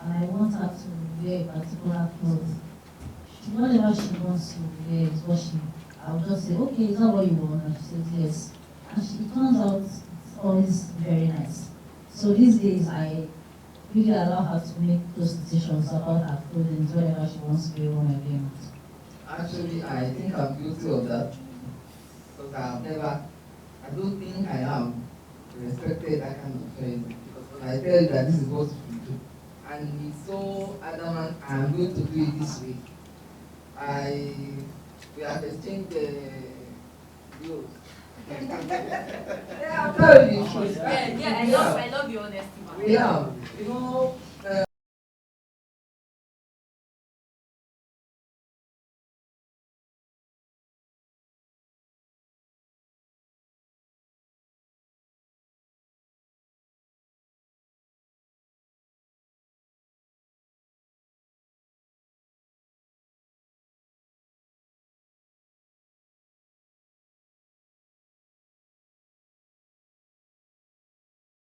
and I want her to wear a particular clothes, whatever she wants to wear is what I'll just say, okay, is that what you want? And she says yes. And it turns out it's always very nice. So these days, really allow her to make those decisions about her clothing, whatever she wants to wear on again? Actually, I think I'm guilty of that. Because I don't think I have respected that kind of friend. Because when I tell you that this is what you do, and he's so adamant, I'm going to do it this way. We have exchanged views. Yeah, I'm telling you the truth. I love your honesty, man. We have, you know.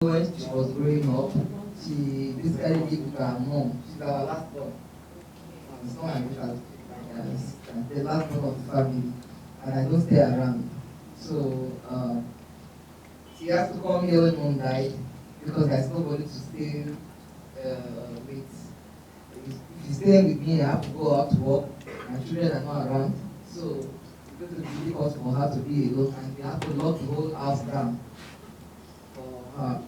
When she was growing up, she basically lived with her mom. She's our last born. It's not my child. I'm the last born of the family, and I don't stay around. So she has to come here when mom died because there's nobody to stay with. If she's staying with me, I have to go out to work. My children are not around, so it's going to be difficult for her to be alone, and we have to lock the whole house down for her.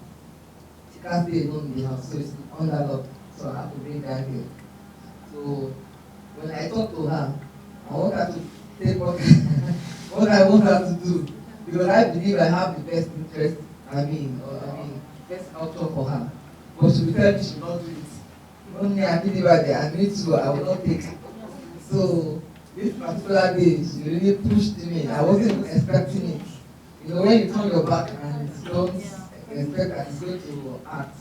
She can't stay alone in the house, so it's under lock. So I have to bring her here. So when I talk to her, I want her to take what I want her to do, because I believe I have the best interest. Best outcome for her. But she will tell me she will not do it. Only I believe her there, and me too, I will not take it. So this particular day, she really pushed me. I wasn't even expecting it. You know, when you turn your back and don't expect that it's going to act,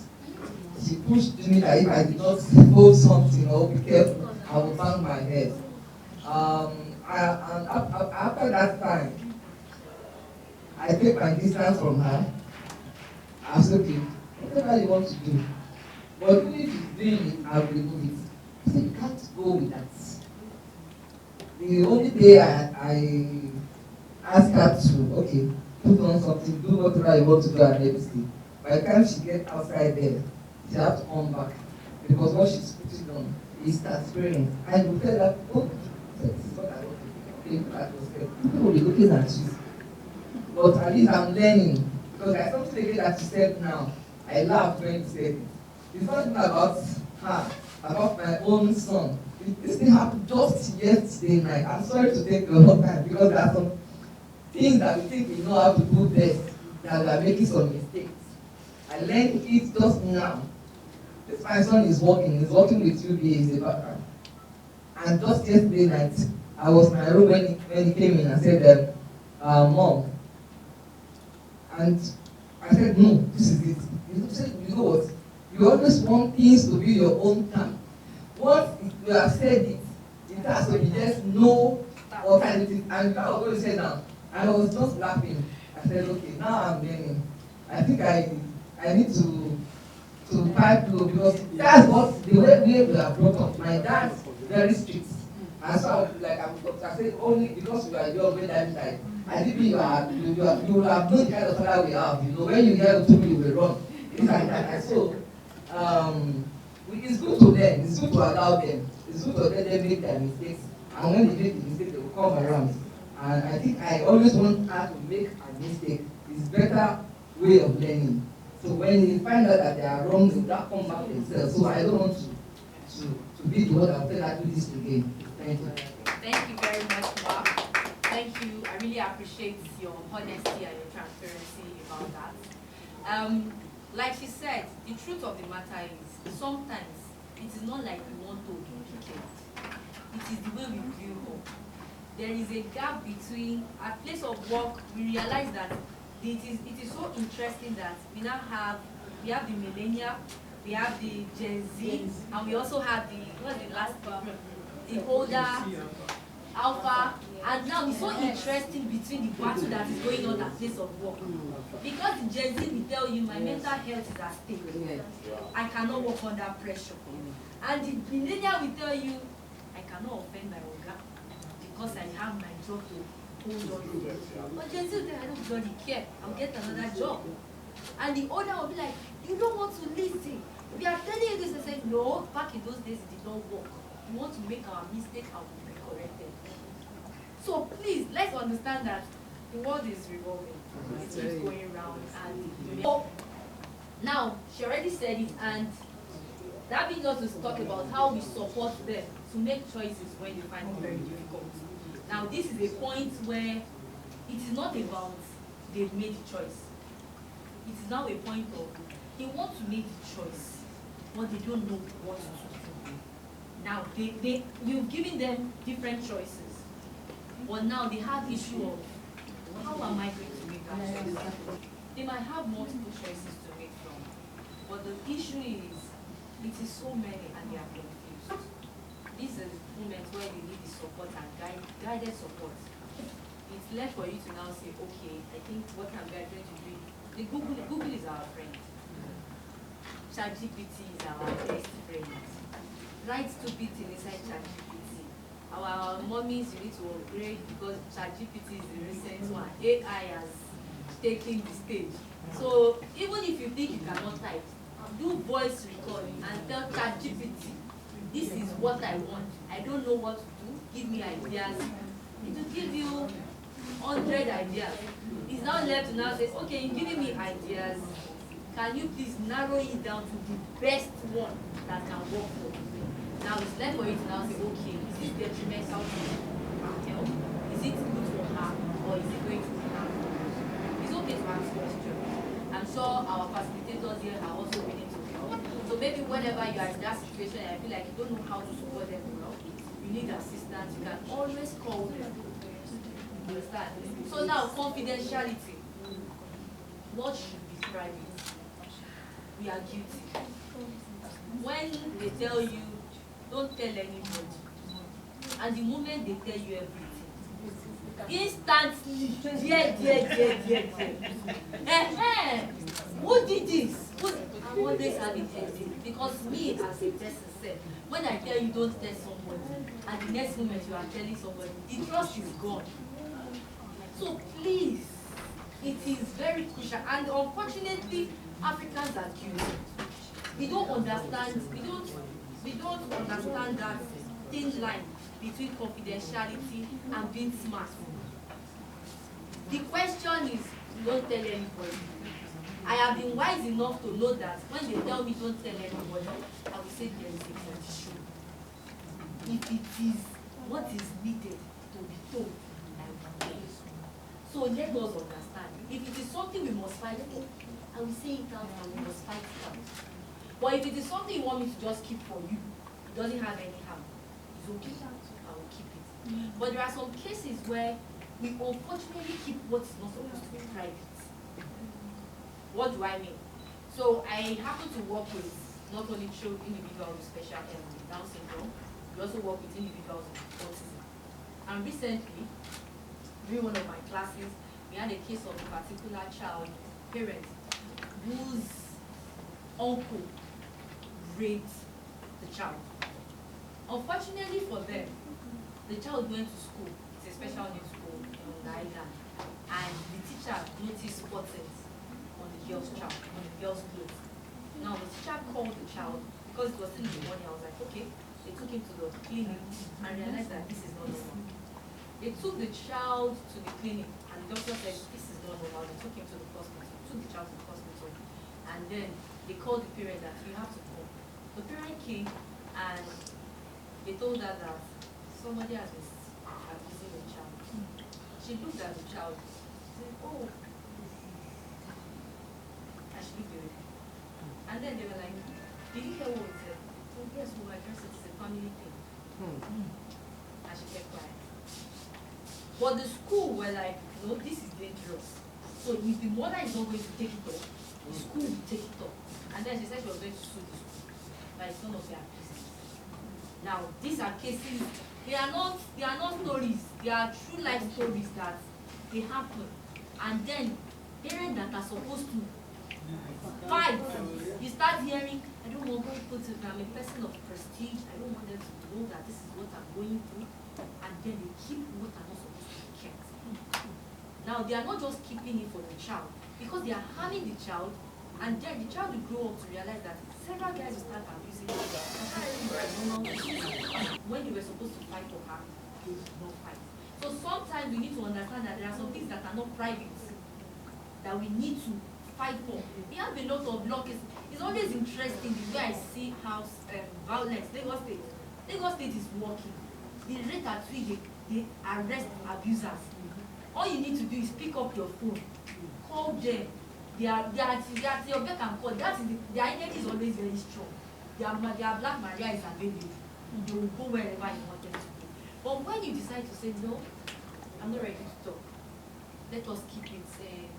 she pushed me that if I did not hold something or be careful, I will bang my head. And after that time, I take my distance from her. I said, okay, whatever you want to do. But even if you're doing it, I'll remove it. I said, you can't go with that. The only day I asked her to, okay, put on something, do whatever you want to do and everything. By the time she gets outside there, she has to come back. Because what she's putting on is that spraying. And you tell her, oh, this is what I want to do. People will be looking at you. But at least I'm learning. Because there's something again that she said now. I laughed when you said it. It's not even about her, about my own son. This thing happened just yesterday night. I'm sorry to take a long time because there are some things that we think we know how to do best that we are making some mistakes. I learned it just now. This my son is working with UBA as a background. And just yesterday night, I was in my room when he came in and said, Mom. And I said, no, this is it. He said, you know what? You always want things to be your own time. Once you have said it, it has to be just no alternative. And that was what you said now. And I was just laughing. I said, okay, now I'm learning. I think I need to pipe low because that's what the way we are brought up. My dad's very strict. And so I said, only because you are young when I died. I think you will have no kind of father we have. You know, when you hear to me, you will run. Things like that. And so it's good to learn, it's good to allow them, it's good to let them make their mistakes, and when they make the mistake, they will come around. And I think I always want her to make a mistake. It's a better way of learning. So when they find out that they are wrong, they will not come back themselves. So I don't want to be the one that will tell her to do this again. Thank you. Thank you very much, Mark. Thank you. I really appreciate your honesty and your transparency about that. Like she said, the truth of the matter is sometimes it is not like we want to be wicked. It is the way we grew up. There is a gap between at place of work. We realize that it is so interesting that we have the millennial, we have the Gen Z, and we also have the older alpha. And now it's so interesting between the battle that is going on at place of work. Because the Gen Z will tell you, my mental health is at stake. I cannot work under pressure. And the millennial will tell you, I cannot offend my oga because I have my job to hold on to. But Gen Z will tell you, I don't bloody care. I'll get another job. And the older will be like, you don't want to listen. We are telling you this and saying, no, back in those days it did not work. We want to make our mistake and we be corrected. So please, let's understand that the world is revolving. It keeps going round. And so, now, she already said it, and that brings us to talk about how we support them to make choices when they find it very difficult. Now, this is a point where it is not about they've made the choice. It is now a point of they want to make the choice, but they don't know what to do. Now, you've given them different choices, but now they have issue of how am I going to make that choice? They might have multiple choices to make from, but the issue is it is so many and they are confused. This is a moment where they need the support and guided support. It's left for you to now say, okay, I think what I'm going to do. The Google is our friend. ChatGPT is our best friend. Write stupid thing inside ChatGPT. Our mummies, you need to upgrade because ChatGPT is the recent one. AI has taken the stage. So even if you think you cannot type, do voice recording and tell ChatGPT, this is what I want. I don't know what to do. Give me ideas. It will give you 100 ideas. It's now left to now say, okay, you're giving me ideas. Can you please narrow it down to the best one that can work for you? Now it's left for you to now say, okay, is this detrimental to her health? Is it good for her or is it going to be harmful? It's okay to ask questions. I'm sure our facilitators here are also willing to help. So maybe whenever you are in that situation and I feel like you don't know how to support them well, you need assistance, you can always call them. Understand? So now confidentiality. What should be private? We are guilty. When they tell you, don't tell anybody, and the moment they tell you everything, instantly, who did this? I'm always having exit because me as a person said, when I tell you don't tell somebody, and the next moment you are telling somebody, the trust is gone. So please, it is very crucial, and unfortunately, Africans are guilty. We don't understand. We don't understand that thin line between confidentiality and being smart. The question is, don't tell anybody. I have been wise enough to know that when they tell me don't tell anybody, I will say there is a condition. If it is what is needed to be told, I will tell you. So let us understand. If it is something we must fight for, I will say it out and we must fight it out. But if it is something you want me to just keep for you, it doesn't have any harm, it's okay, I will keep it. But there are some cases where we unfortunately keep what is not supposed to be private. What do I mean? So I happen to work with not only individuals with special Down syndrome, we also work with individuals with autism. And recently, during one of my classes, we had a case of a particular child, parent, whose uncle raped the child. Unfortunately for them, the child went to school. It's a special needs school on the island. And the teacher noticed spottings on the girl's child, on the girl's clothes. Now the teacher called the child, because it was still in the morning, I was like, okay. They took him to the clinic and realized that this is not normal. They took the child to the clinic and the doctor said, this is not normal. They took him to the hospital, took the child to the hospital. And then they called the parent that you have to come. The parent came and they told her that somebody has been abusing the child. She looked at the child, she said, oh. And she looked away. And then they were like, did you hear what we said? Oh, yes, we were addressing it. It's a family thing. And she kept quiet. But the school were like, no, this is dangerous. So if the mother is not going to take it up, the school will take it up. And then she said she was going to sue the school. But it's none of their business. Now, these are cases, they are not stories, they are true life stories that they happen. And then parents that are supposed to fight, you start hearing, I don't want people to, I'm a person of prestige, I don't want them to know that this is what I'm going through. And then they keep what are not supposed to be kept. Now they are not just keeping it for the child, because they are harming the child, And then the child will grow up to realize that several guys will start abusing her. When they were supposed to fight for her, they did not fight. So sometimes we need to understand that there are some things that are not private that we need to fight for. We have a lot of law cases. It's always interesting the way I see how violence, Lagos State is working. The rate at which they arrest abusers. All you need to do is pick up your phone, call them. They are your beck and call. That is their energy is always very strong. Their Black Maria is available. They will go wherever you want them to go. But when you decide to say no, I'm not ready to talk. Let us keep it.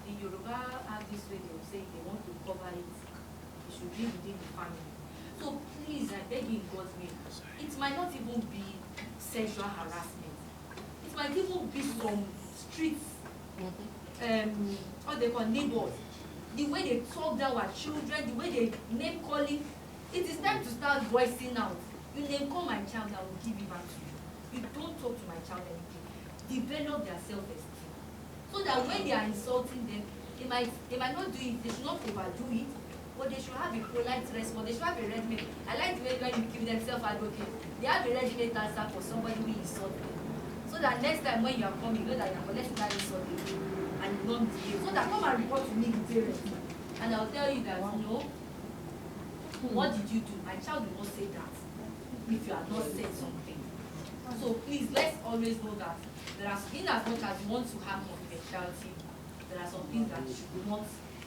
The Yoruba have this way they will say they want to cover it. It should be within the family. So please, I beg you in God's name. It might not even be sexual harassment. It might even be some streets, what they call neighbors. The way they talk down our children, the way they name calling. It is time to start voicing out. You name call my child, I will give it back to you. You don't talk to my child anything. Develop their self-esteem. So that when they are insulting them, they might not do it, they should not overdo it, but they should have a polite response, they should have a ready-made. I like the way when you give them self-advocate, they have a ready-made answer for somebody who insults them. So that next time when you are coming, you know that you are collecting that insult and you don't behave. So that come and report to me, the parents. And I'll tell you that, no, what did you do? My child will not say that if you have not said something. So please, let's always know that there are, in as much as you want to have confidentiality, there are some things that should not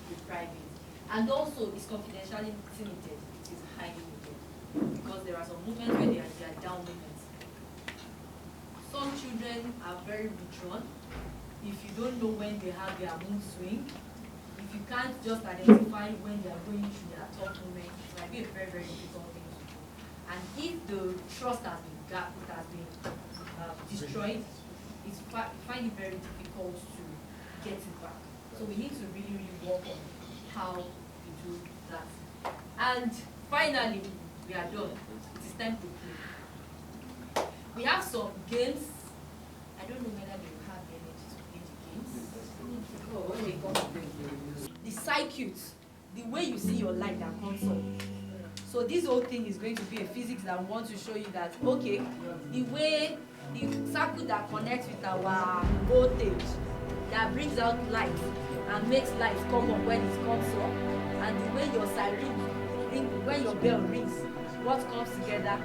be private. And also, it's confidentiality limited. It is highly limited. Because there are some moments where they are down moments. Some children are very withdrawn. If you don't know when they have their mood swing, if you can't just identify when they are going through their top moment, it might be a very, very difficult thing to do. And if the trust has been destroyed, find it very difficult to get it back. So we need to really, really work on how we do that. And finally, we are done. It is time to play. We have some games. I don't know whether they will have energy to play the games. The circuit, the way you see your light that comes up. So this whole thing is going to be a physics that wants to show you that, okay, the way the circuit that connects with our voltage, that brings out light and makes light come up when it comes up, and the way your siren when your bell rings, what comes together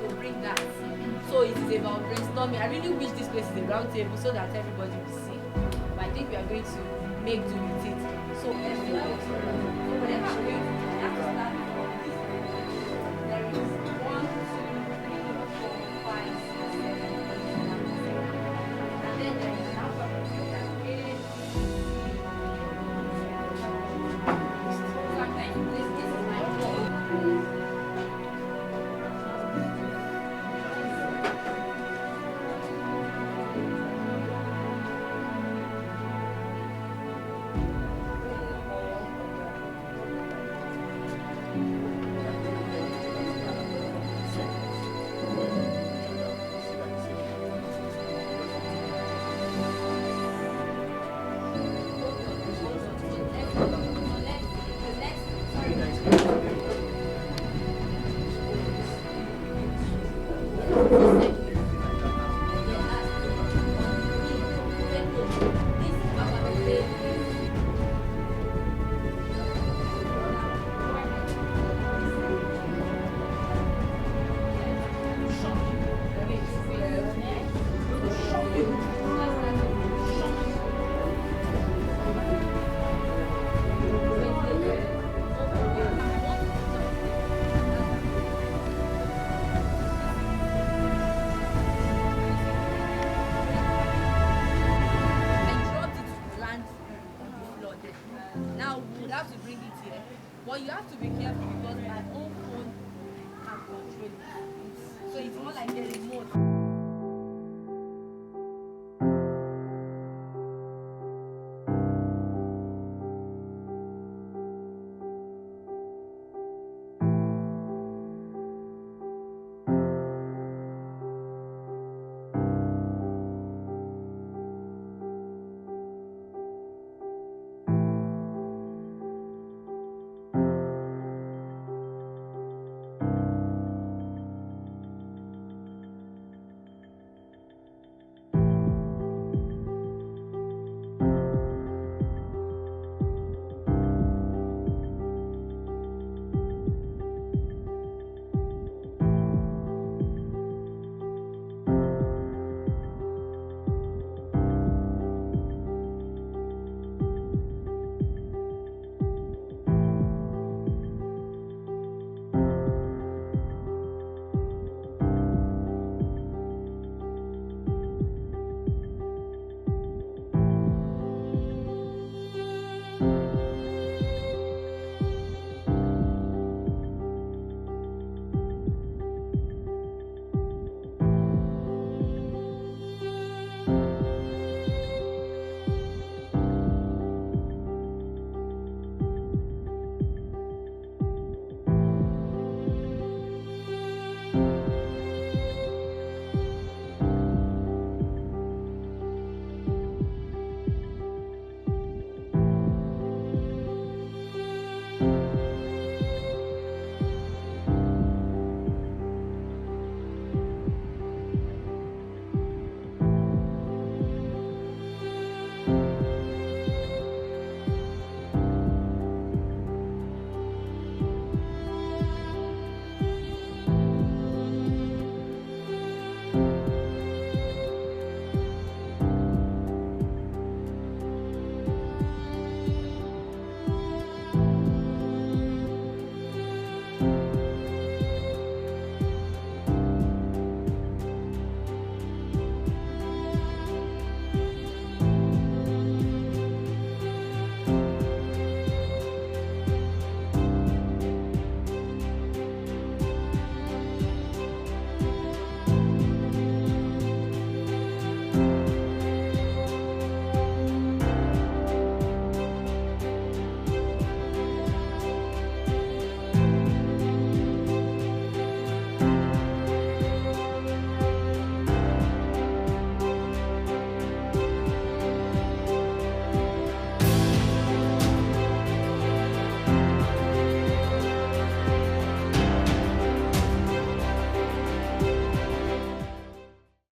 to bring that. So it is about brainstorming. I really wish this place is a round table so that everybody will see. But I think we are going to make do with it. So let's do it. So whatever I'm going to do, I have to start from this. There is 1, 2, 3, 4, 5, 6, 7, 8, 9, 10. And then there is an alphabet that is so I'm going to place this in my board. Now we would have to bring it here, but you have to be careful because my own phone can control it. So it's more like a remote.